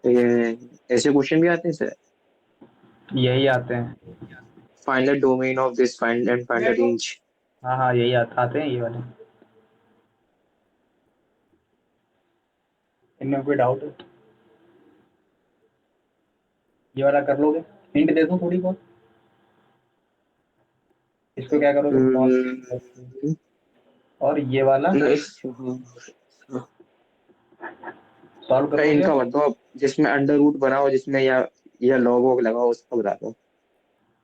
ये ऐसे क्वेश्चन भी आते हैं सर? यही आते हैं। Find the domain of this, find and find the range. हाँ हाँ, यही आते हैं ये वाले। इनमें कोई डाउट है? ये वाला कर लोगे? हिंट दे दूं थोड़ी बहुत? इसको क्या करोगे, और ये वाला सॉल्व कर लोगे? इनका बताओ, जिसमें अंडर रूट बना हो, जिसमें या लॉग वॉग लगा हो, उसका बता दो।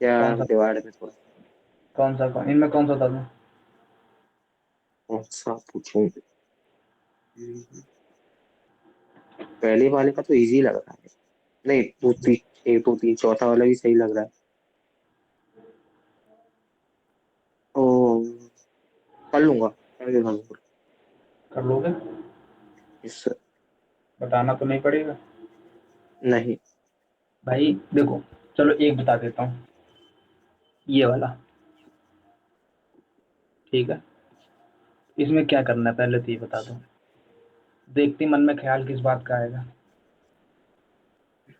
या कौन सा, डिवाइड में थोड़ा। इनमें कौन सा था? कौन सा पूछूं? पहले वाले का तो इजी लग रहा है। नहीं, दो तीन, एक दो तीन, चौथा वाला भी सही लग रहा है। ओ, कर लूंगा, कर देगा। कर लोगे? इस, बताना तो नहीं पड़ेगा नहीं। भाई। देखो, चलो एक बता देता हूँ, ये वाला। ठीक है, इसमें क्या करना है पहले तो ये बता दो। देखते ही मन में ख्याल किस बात का आएगा?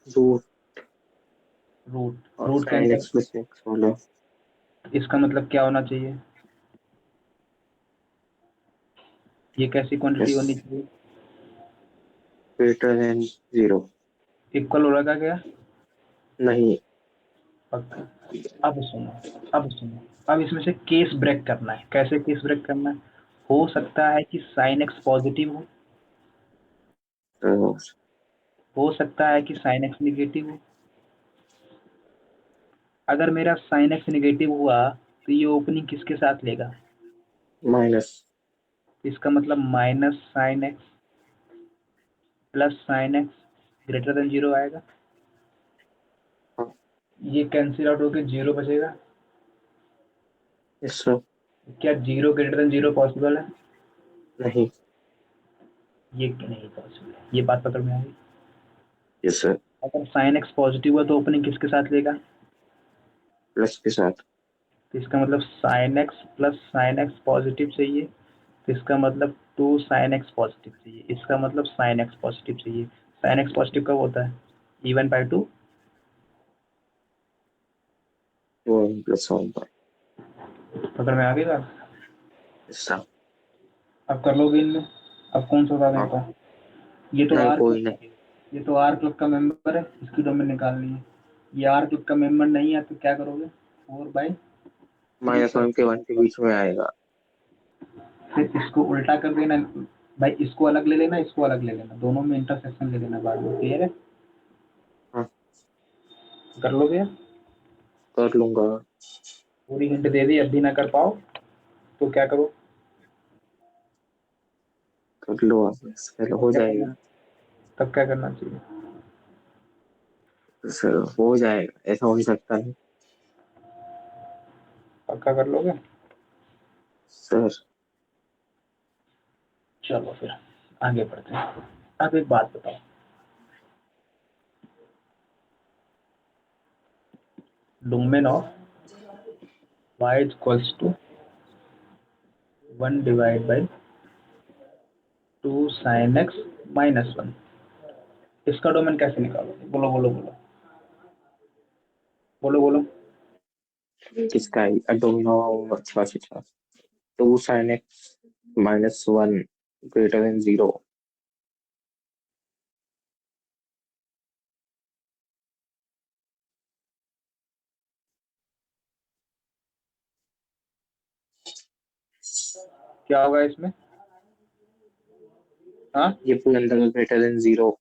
Root root. और रूट के साइन अंदर एक्स प्लस एक्स वाला इसका मतलब क्या होना चाहिए? ये कैसी क्वांटिटी प्लस होनी चाहिए? Greater than 0। इक्वल हो रखा क्या? नहीं। पक्का? अब सुनो, अब इसमें से केस ब्रेक करना है। कैसे केस ब्रेक करना है? हो सकता है कि साइन एक्स पॉजिटिव हो सकता है कि साइन एक्स निगेटिव हो। अगर मेरा साइन एक्स निगेटिव हुआ तो ये ओपनिंग किसके साथ लेगा? माइनस। इसका मतलब minus sine x plus sine x greater then 0 आएगा। ये कैंसिल आउट होकर 0 बचेगा। Yes sir. क्या 0 ग्रेटर देन 0 पॉसिबल है? नहीं। ये नहीं पॉसिबल है। ये बात पकड़ में आ गई। Yes sir. अगर साइन एक्स पॉजिटिव हुआ तो ओपनिंग किसके साथ लेगा? प्लस के साथ। तो इसका मतलब sine x plus sign x positive चाहिए। तो इसका मतलब 2 साइन एक्स पॉजिटिव चाहिए। इसका मतलब साइन एक्स पॉजिटिव चाहिए। साइन एक्स पॉजिटिव कब होता है? Even by 2। 1 plus 1 by. पकड़ में आ गई बात? Yes sir. अब कर लोगे इनमें? अब कौन सा बता देता हूँ? ये तो नहीं, आर कोई नहीं। ये तो आर क्लब का मेंबर है, इसकी डोमेन निकालनी है। ये आर क्लब का मेंबर नहीं है तो क्या करोगे? 4/3 -1 के 1 के बीच में आएगा। फिर इसको उल्टा कर देना भाई। इसको अलग ले लेना, इसको अलग ले लेना, दोनों में इंटरसेक्शन ले लेना बाद में। क्लियर है? हाँ, कर लोगे? कर लूंगा। पूरी हिंट दे दी, अब भी ना कर पाओ तो क्या करो? कर लो आप, सर तब हो क्या करना जाएगा। तब क्या करना चाहिए? सर हो जाएगा, ऐसा हो ही सकता है। पक्का कर लोगे? सर। चलो फिर आगे बढ़ते हैं। अब एक बात बताओ, domain of y is equals to 1 divide by 2 sine x minus 1। इसका डोमेन कैसे निकालोगे? बोलो बोलो बोलो बोलो बोलो। किसका है डोमिनो? अच्छा अच्छा अच्छा। 2 sin x -1 ग्रेटर देन 0। क्या होगा इसमें? हाँ, ये पूरे अंदर में ग्रेटर देन 0।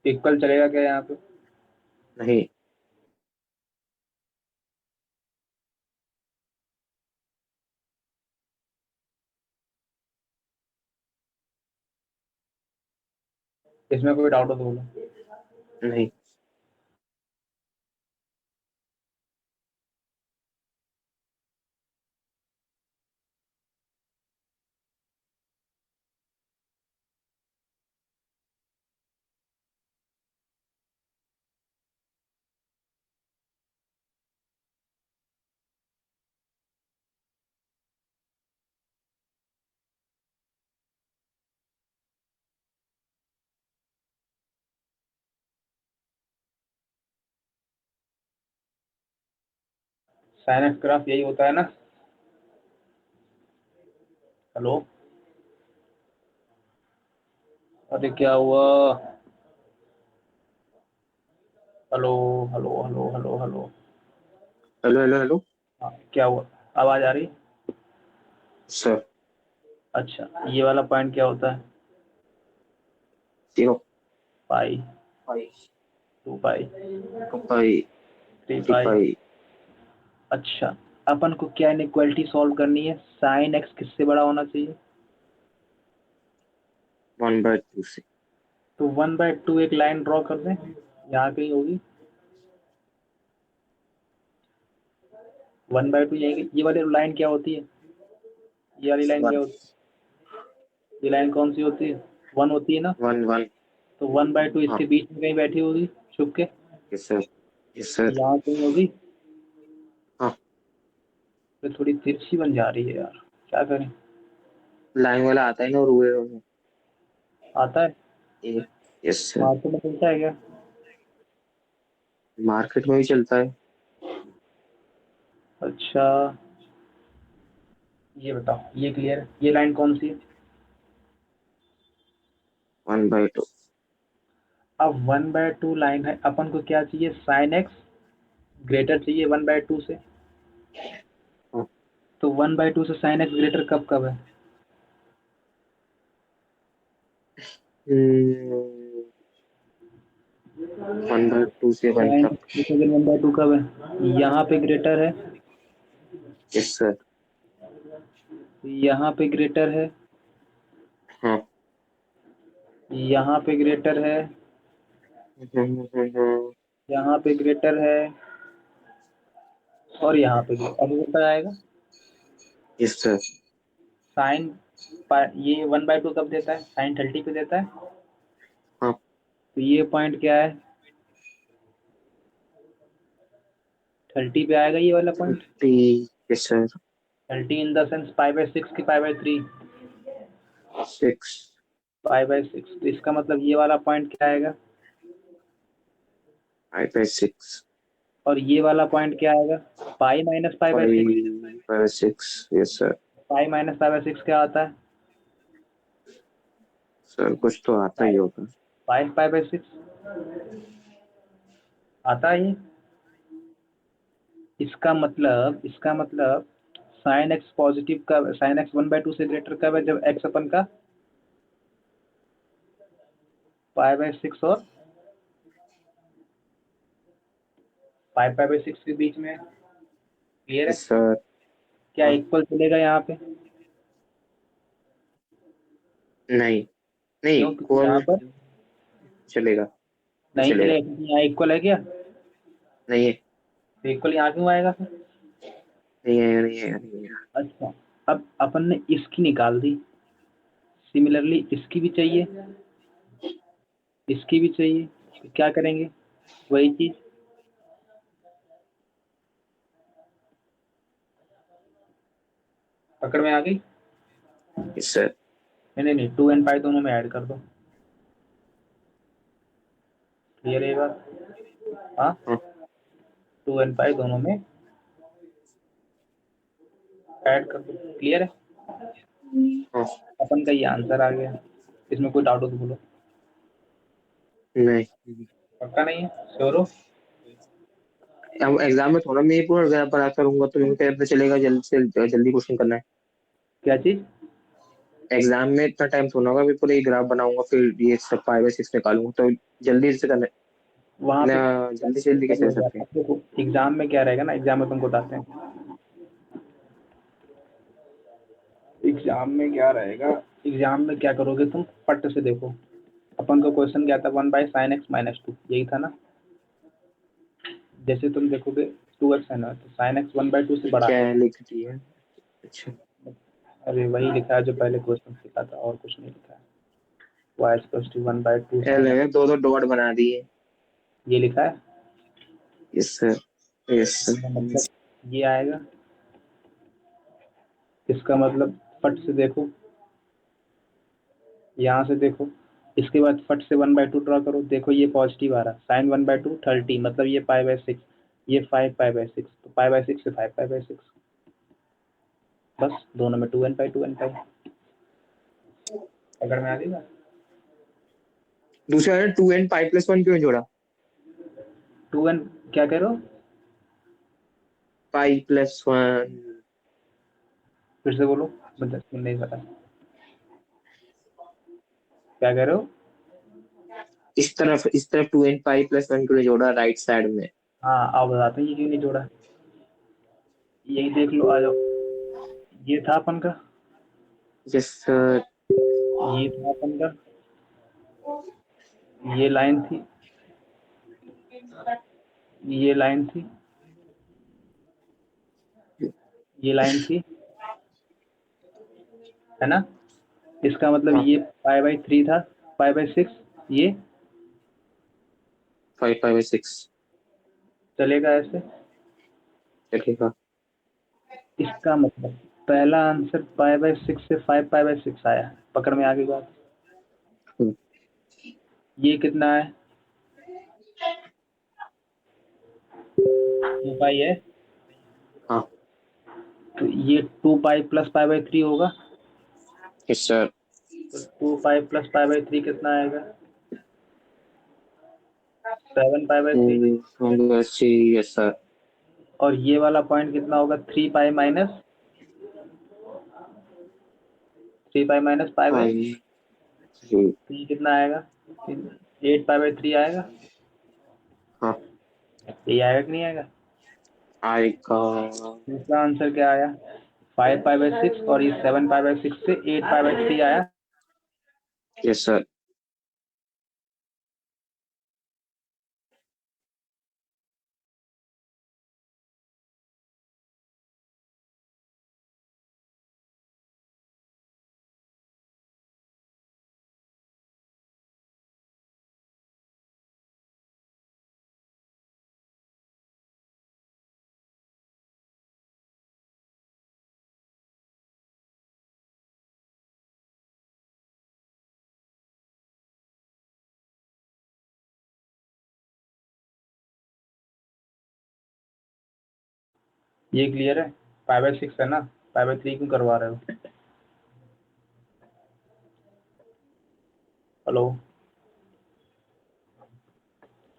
इक्वल चलेगा क्या यहाँ पे? नहीं। इसमें कोई डाउट हो तो बोलो। नहीं। साइन एक्स ग्राफ यही होता है ना? हेलो? अरे क्या हुआ? Hello hello hello hello hello. Hello hello hello. हाँ, क्या हुआ? आवाज आ रही? सर। अच्छा, ये वाला पॉइंट क्या होता है? 0। पाई। 2 पाई, 2 पाई 3 3 पाई। पाई। अच्छा, अपन को क्या इनइक्वालिटी सॉल्व करनी है? साइन एक्स किससे बड़ा होना चाहिए? 1/2 से। तो 1/2 एक लाइन ड्रॉ कर दें, यहाँ कहीं होगी। 1/2 यही, ये वाली लाइन क्या होती है? ये वाली लाइन क्या 1 होती है? ये लाइन कौन सी होती है? 1 होती है ना। 1 1। तो 1/2 हाँ। इसके बीच में कहीं बैठी होगी छुप के, यस सर, यस सर। यहाँ कहीं होगी। हाँ, तो थोड़ी तिरछी बन जा रही है यार, क्या करें? लाइन वाला आता है ना रूए में। आता है? ये यस सर। मार्केट में मिलता है क्या? मार्केट में भी चलता है। अच्छा, ये बताओ, ये क्लियर है? ये लाइन कौन सी है? 1/2। अब 1/2 लाइन है, अपन को क्या चाहिए? साइन एक्स ग्रेटर चाहिए 1/2 से। हाँ। तो 1/2 से साइन एक्स ग्रेटर कब कब है? 1/2 से 1 साइन तक। एक्स ग्रेटर 1/2 कब है? यहाँ पे ग्रेटर है, यस सर। यहाँ पे ग्रेटर है, हाँ। यहाँ पे ग्रेटर है, यहाँ पे ग्रेटर है, और यहाँ पे ग्रेटर। अब ऊपर आएगा यस सर। साइन, ये 1/2 कब देता है? साइन 30 पे देता है। हाँ। तो ये पॉइंट क्या है? 30 पे आएगा ये वाला point. 30। Yes sir. 30 in the sense π/6 की π/3? 6। π/6। तो इसका मतलब ये वाला पॉइंट क्या आएगा? 5/6। और ये वाला पॉइंट क्या आएगा? Pi minus π/6। 5/6। Yes sir. Pi minus π/6 क्या आता है? सर कुछ तो आता ही होगा। 5π/6 आता है ये। इसका मतलब साइन एक्स पॉजिटिव कब? साइन एक्स 1/2 से ग्रेटर कब है? जब एक्स अपन का π/6 और 5π/6 के बीच में। क्लियर है? Yes sir. क्या हाँ। इक्वल चलेगा यहाँ पे? नहीं, नहीं क्यों? क्योंकि यहाँ इक्वल पर चलेगा। नहीं नहीं चलेगा। चलेगा, क्योंकि यहाँ इक्वल है क्या? नहीं है, तो इक्वल यहाँ क्यों आएगा फिर? नहीं है, नहीं है, नहीं है। अच्छा, अब अपन ने इसकी निकाल दी, सिमिलरली इसकी भी चाहिए, इसकी भी चाहिए। तो क्या करेंगे? वही चीज, पकड़ में आ गई? Yes sir. नहीं नहीं नहीं, 2 एंड पाई दोनों में ऐड कर दो। क्लियर है ये बात? हाँ, हाँ। 2 एंड पाई दोनों में ऐड कर दो। क्लियर है? हाँ। अपन का ये आंसर आ गया। इसमें कोई डाउट हो तो बोलो। नहीं, पक्का नहीं है? श्योर हो? अब एग्जाम में थोड़ा मैं ये पूरा ग्राफ बना करूंगा तो मेरे को पता चलेगा जल्दी से जल्दी क्वेश्चन करना है। क्या चीज? एग्जाम में इतना टाइम थोड़ा होगा, मैं पूरा ये ग्राफ बनाऊंगा फिर ये सब 5/6 निकालूंगा तो जल्दी से करना है। वहां पे ना, जल्दी से जल्दी कैसे कर सकते हैं? देखो, एग्जाम में क्या रहेगा ना, एग्जाम में तुमको बताते हैं। एग्जाम में क्या रहेगा, एग्जाम में क्या करोगे तुम? पट से देखो, अपन का क्वेश्चन क्या था? 1/sin x - 2, यही था ना। जैसे तुम देखोगे 2x है ना, तो sin x 1/2 से ये बड़ा क्या है। है लिख दिया? अच्छा। अरे वही लिखा है जो पहले क्वेश्चन लिखा था, और कुछ नहीं लिखा है। y = 1/2 sin लगे x, दो दो डॉट बना दिए। ये लिखा है। Yes sir, yes sir. इसका मतलब ये आएगा। इसका मतलब फट से देखो, यहाँ से देखो, इसके बाद फट से 1/2 ड्रॉ करो। देखो ये पॉजिटिव आ रहा, साइन 1/2 30, मतलब ये π/6, ये 5π/6, तो π/6 से 5π/6। बस दोनों में 2n पाई अगर में आ गई ना। दूसरा है 2n π+1 क्यों जोड़ा? 2n, क्या कह रहे हो? π+1। फिर से बोलो, मतलब नहीं पता क्या कह रहे हो। इस तरफ 2n पाई + 1 को जोड़ा राइट साइड में। हाँ आप बताते हैं ये क्यों नहीं जोड़ा, यही देख लो, आ जाओ। ये था अपन का, यस सर। ये था अपन का, ये लाइन थी, ये लाइन थी, ये लाइन थी, है ना। इसका मतलब हाँ ये π/3 था, π/6, ये 5/6 चलेगा ऐसे। चलेगा। इसका मतलब पहला आंसर π/6 से 5π/6 आया, पकड़ में आ गई बात। हम्म, ये कितना है, 2 पाई है, हाँ तो ये 2 पाई प्लस π/3 होगा। Yes sir. तो 2 पाई प्लस π/3 कितना आएगा, 7π/3। Yes sir. और ये वाला पॉइंट कितना होगा, 3 पाई माइनस π/3। 5 तो ये कितना आएगा, 8π/3 आएगा। हाँ ये आएगा कि नहीं आएगा। आएगा। दूसरा आंसर क्या आया, 5π/6, और ये 7π/6 से 8π/3 आया। Yes sir. ये क्लियर है, 5/6 है ना, 5/3 क्यों करवा रहे हो। Hello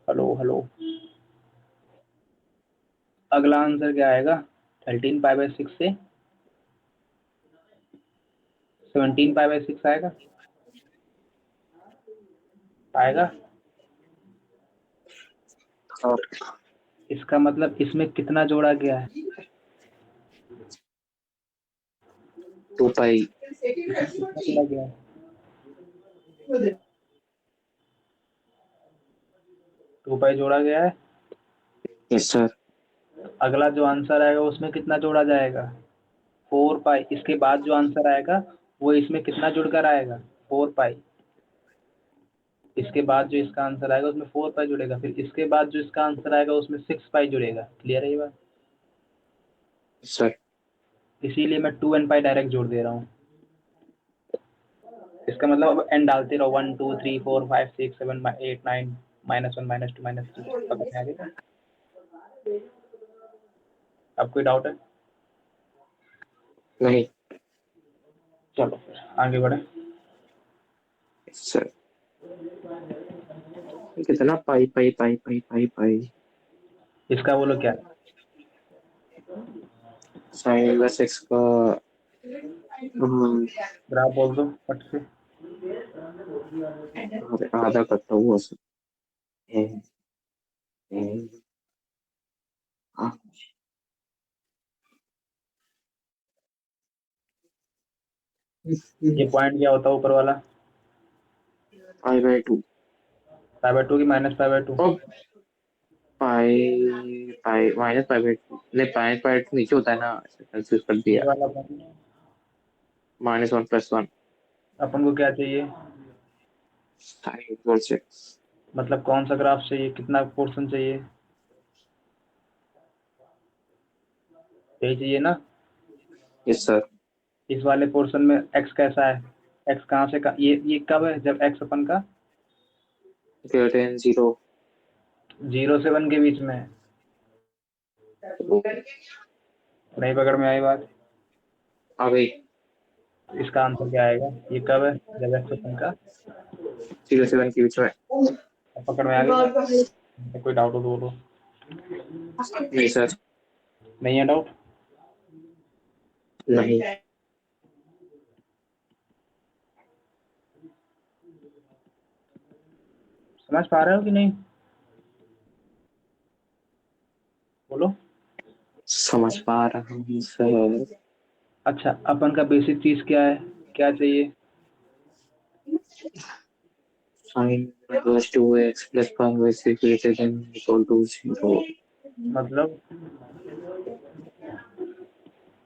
hello hello. अगला आंसर क्या आएगा, 13π/6 से 17π/6 आएगा, आएगा। और इसका मतलब इसमें कितना जोड़ा गया है, 2 पाई। इसमें कितना जोड़ा गया है, 2 पाई जोड़ा गया है। Yes sir. अगला जो आंसर आएगा उसमें कितना जोड़ा जाएगा, 4 पाई। इसके बाद जो आंसर आएगा वो इसमें कितना जुड़कर आएगा, 4 पाई। इसके बाद जो इसका आंसर आएगा उसमें 4 पाई जुड़ेगा, फिर इसके बाद जो इसका आंसर आएगा उसमें 6 पाई जुड़ेगा। क्लियर है ये बात। सर इसीलिए मैं 2 and π डायरेक्ट जोड़ दे रहा हूँ। इसका मतलब अब एन डालते रहो, 1 2 3 4 5 6 7 8 9 -1 -2 -3, पकड़ में आ गया। अब कोई डाउट है, नहीं। चलो फिर आगे बढ़े। सर कितना पाई पाई पाई पाई पाई पाई। इसका बोलो क्या, sin + x का ग्राफ बोल दो फट से। आधा करता हुआ सर। हम्म, हम्म, हाँ, ये पॉइंट क्या होता है ऊपर वाला, π/2। π/2 की -π/2। अब पाई पाई -π/2 नहीं, π/2 नीचे होता है ना, कंफ्यूज कर ये दिया। वाला पॉइंट -1 + 1 अपन को क्या चाहिए, sin = 6। मतलब कौन सा ग्राफ चाहिए, कितना पोर्शन चाहिए, यही चाहिए ना। Yes sir. इस वाले पोर्शन में एक्स कैसा है, एक्स कहाँ से ये कब है, जब एक्स अपन का > 0 0 से 1 के बीच में है। नहीं पकड़ में आई बात। आ गई। इसका आंसर क्या आएगा, ये कब है, जब एक्स अपन का 0 से 1 के बीच में। पकड़ में आ गई। कोई डाउट हो तो बोलो। नहीं सर। नहीं है डाउट। नहीं। समझ समझ पा रहे हो कि नहीं? बोलो। समझ पा रहा हूँ सर। अच्छा, अपन का बेसिक चीज क्या है, क्या चाहिए? Sine plus 2x plus 5y greater than equal to 0। मतलब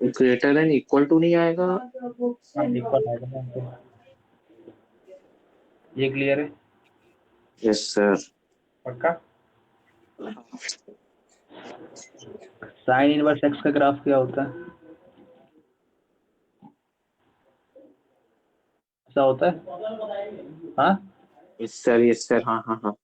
ग्रेटर देन इक्वल टू नहीं आएगा। हाँ, इक्वल आएगा ना हमको। ये क्लियर है? Yes sir. पक्का? साइन इनवर्स एक्स का ग्राफ क्या होता है? ऐसा होता है? हाँ, यस सर, हाँ हाँ हाँ।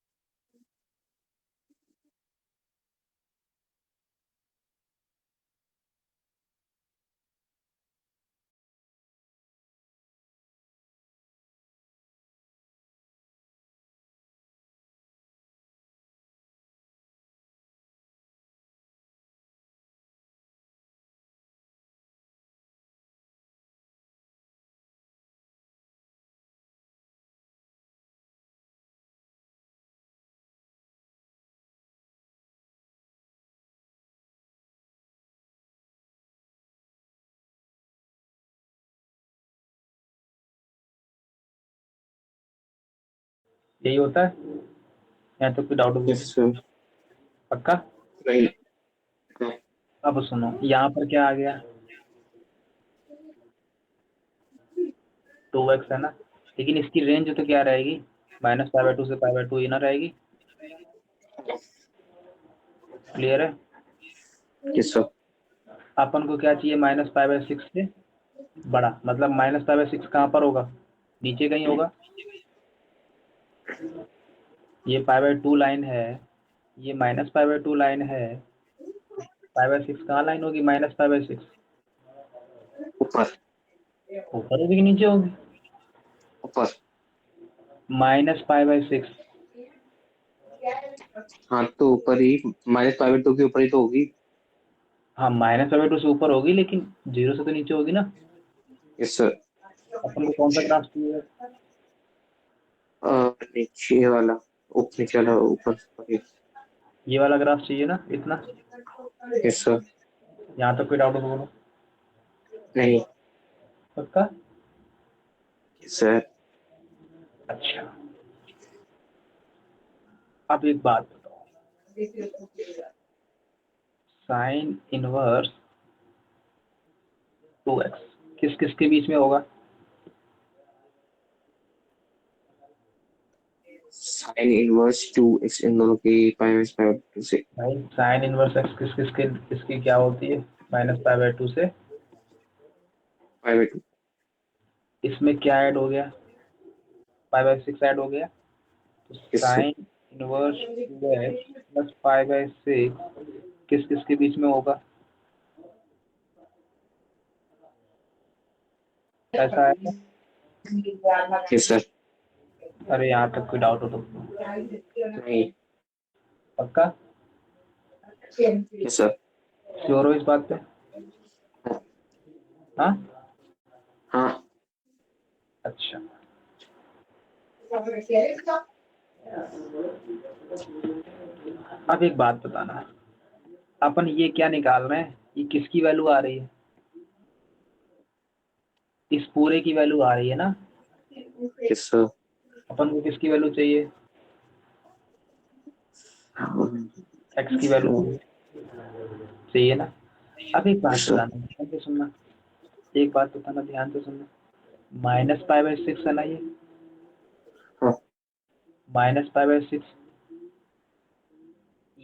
यही होता है या तो कोई डाउट यस बोलो। सर। पक्का? नहीं। हाँ। अब सुनो, यहाँ पर क्या आ गया? 2x है ना, लेकिन इसकी रेंज तो क्या रहेगी? -π/2 से π/2 ही ना रहेगी। क्लियर है? Yes sir. अपन को क्या चाहिए? -π/6 से बड़ा, मतलब -π/6 कहाँ पर होगा? नीचे कहीं होगा। ये π/2 लाइन है, ये -π/2 लाइन है। π/6 कहाँ लाइन होगी? -π/6 ऊपर। ऊपर होगी कि नीचे होगी? ऊपर। -π/6। हाँ तो ऊपर ही, -π/2 के ऊपर ही तो होगी। हाँ, -π/2 से ऊपर होगी, लेकिन 0 से तो नीचे होगी ना। Yes sir. अपन को कौन सा ग्राफ चाहिए? नीचे वाला। ऊपर नीचे वाला, ऊपर। ये वाला ग्राफ चाहिए ना, इतना। Yes sir. यहाँ तक कोई डाउट बोलो। नहीं। पक्का? सर। अच्छा, अब एक बात बताओ, साइन इनवर्स 2x किस किस के बीच में होगा? साइन इनवर्स 2x इन दोनों की π/2 से। भाई, साइन इनवर्स x किस किस के किसकी क्या होती है? -π/2 से। π/2। इसमें क्या ऐड हो गया? π/6 ऐड हो गया। तो yes sir. Sine inverse 2x प्लस π/6 किस किस के बीच में होगा? ऐसा है? Yes sir. अरे, यहाँ तक कोई डाउट हो तो? नहीं। पक्का? Yes sir. श्योर हो इस बात पे? हाँ। हाँ। अच्छा, अब एक बात बताना, अपन ये क्या निकाल रहे हैं? ये किसकी वैल्यू आ रही है? इस पूरे की वैल्यू आ रही है ना। Yes sir. अपन को किसकी वैल्यू चाहिए? एक्स की वैल्यू चाहिए ना। अब एक बात यस सर। बताना, ध्यान से सुनना। एक बात बताना, ध्यान से सुनना। -π/6 है ना ये? हाँ। -π/6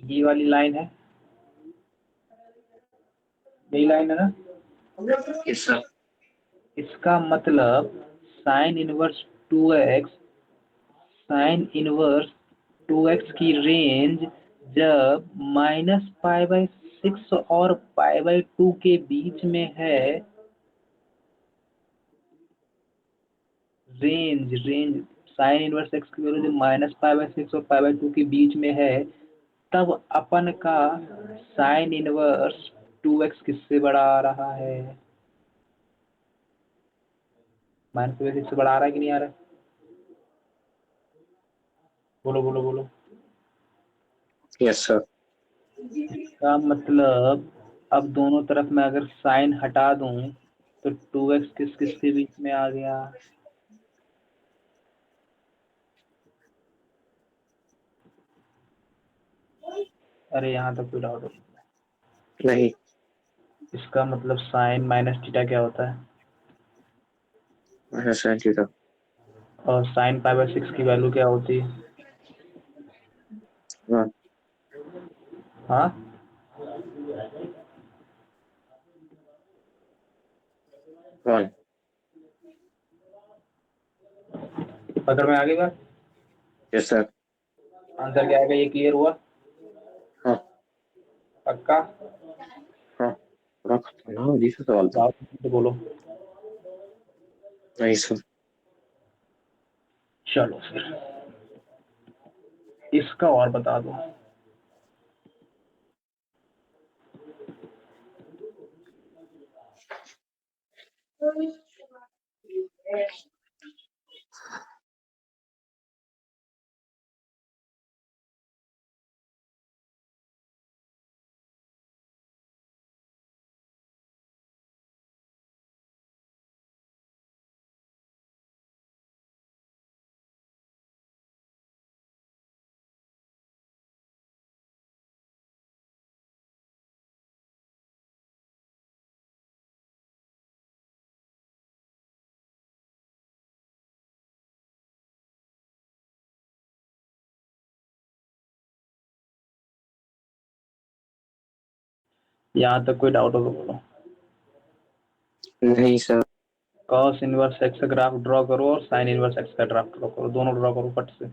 ये वाली लाइन है, यही लाइन है ना। Yes sir. इसका मतलब sign inverse 2x, sign inverse 2x की रेंज जब -π/6 और π/2 के बीच में है, रेंज साइन इनवर्स x की वैल्यू जब -π/6 और π/2 के बीच में है, तब अपन का साइन इनवर्स 2x किससे बड़ा आ रहा है? -π/6 से बड़ा आ रहा है कि नहीं आ रहा है? बोलो बोलो बोलो। Yes sir. इसका मतलब अब दोनों तरफ मैं अगर साइन हटा दूं तो 2x किस किस के बीच में आ गया? अरे यहाँ तक कोई डाउट हो? नहीं। इसका मतलब साइन माइनस थीटा क्या होता है? Minus sine theta. और साइन पाई बाय 6 की वैल्यू क्या होती है? हाँ। हाँ, वन। पकड़ में आ गई बात? Yes sir. आंसर क्या आएगा, ये क्लियर हुआ? हाँ। पक्का? हाँ, बड़ा खतरनाक अजीब सा सवाल था। डाउट तो बोलो। नहीं सर। चलो फिर इसका और बता दो। यहाँ तक कोई डाउट हो तो बोलो। नहीं सर। कॉस इनवर्स एक्स का ग्राफ ड्रॉ करो और साइन इनवर्स एक्स का ग्राफ ड्रॉ करो, दोनों ड्रॉ करो फट से।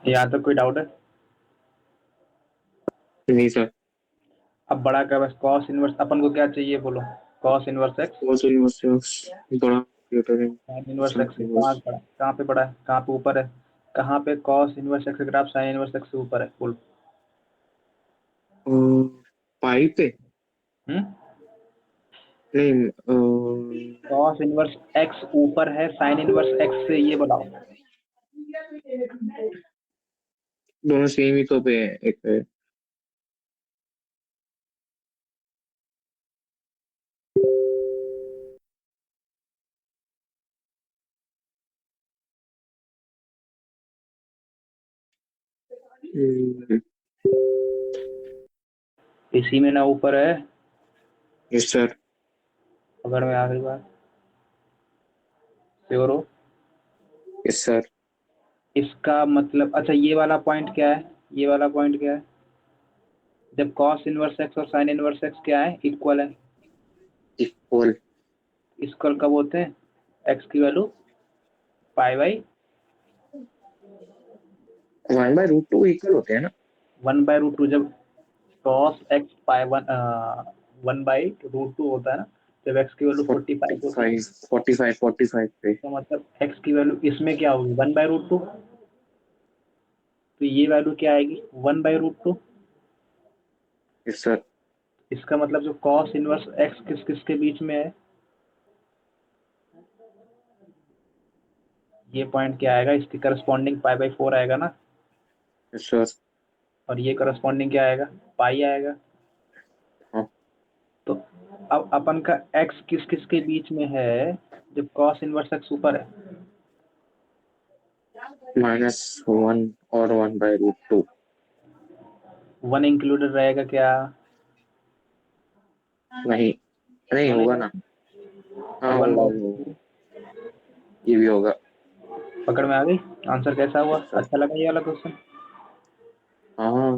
यहाँ तक कोई डाउट है? नहीं सर। अब बड़ा का बस कॉस इनवर्स अपन को क्या चाहिए बोलो? Cos inverse x cos inverse x बड़ा greater than sine inverse sin x से inverse कहाँ पे पड़ा है, कहाँ पे ऊपर है, कहाँ पे कॉस इनवर्स एक्स का ग्राफ साइन इनवर्स एक्स से ऊपर है फुल। पाई पे हम्म, नहीं कॉस इनवर्स एक्स ऊपर है साइन इनवर्स एक्स से, ये बताओ। दोनों सेम ही तो पे है एक है इसी में ना ऊपर है। यस सर अगर मैं आखिरी बार श्योर हो। यस सर इसका मतलब अच्छा ये वाला पॉइंट क्या है, ये वाला पॉइंट क्या है, जब कॉस इनवर्स एक्स और साइन इनवर्स एक्स क्या है, इक्वल है। इक्वल इक्वल कब होते हैं, एक्स की वैल्यू पाई बाई 1/√2 इक्वल होते हैं ना 1/√2, जब कॉस एक्स पाई 1/√2 होता है ना, जब एक्स की वैल्यू 45 होती है। 45 पे तो मतलब एक्स की वैल्यू इसमें क्या होगी 1/√2, तो ये वैल्यू क्या आएगी 1/√2। यस सर इसका मतलब जो कॉस इनवर्स एक्स किस किस के बीच में है, ये पॉइंट क्या आएगा, इसकी करस्पॉन्डिंग पाई/4 आएगा ना, यस सर और ये करस्पॉन्डिंग क्या आएगा, पाई आएगा। हाँ तो अब अपन का एक्स किस किस के बीच में है, जब कॉस इनवर्स एक्स ऊपर है। -1 और 1/√2 1 इंक्लूडेड रहेगा क्या, नहीं नहीं वन होगा ना हाँ वन होगा बाई होगा ये भी होगा पकड़ में आ गई। आंसर कैसा हुआ, यस सर अच्छा लगा ये वाला क्वेश्चन। हाँ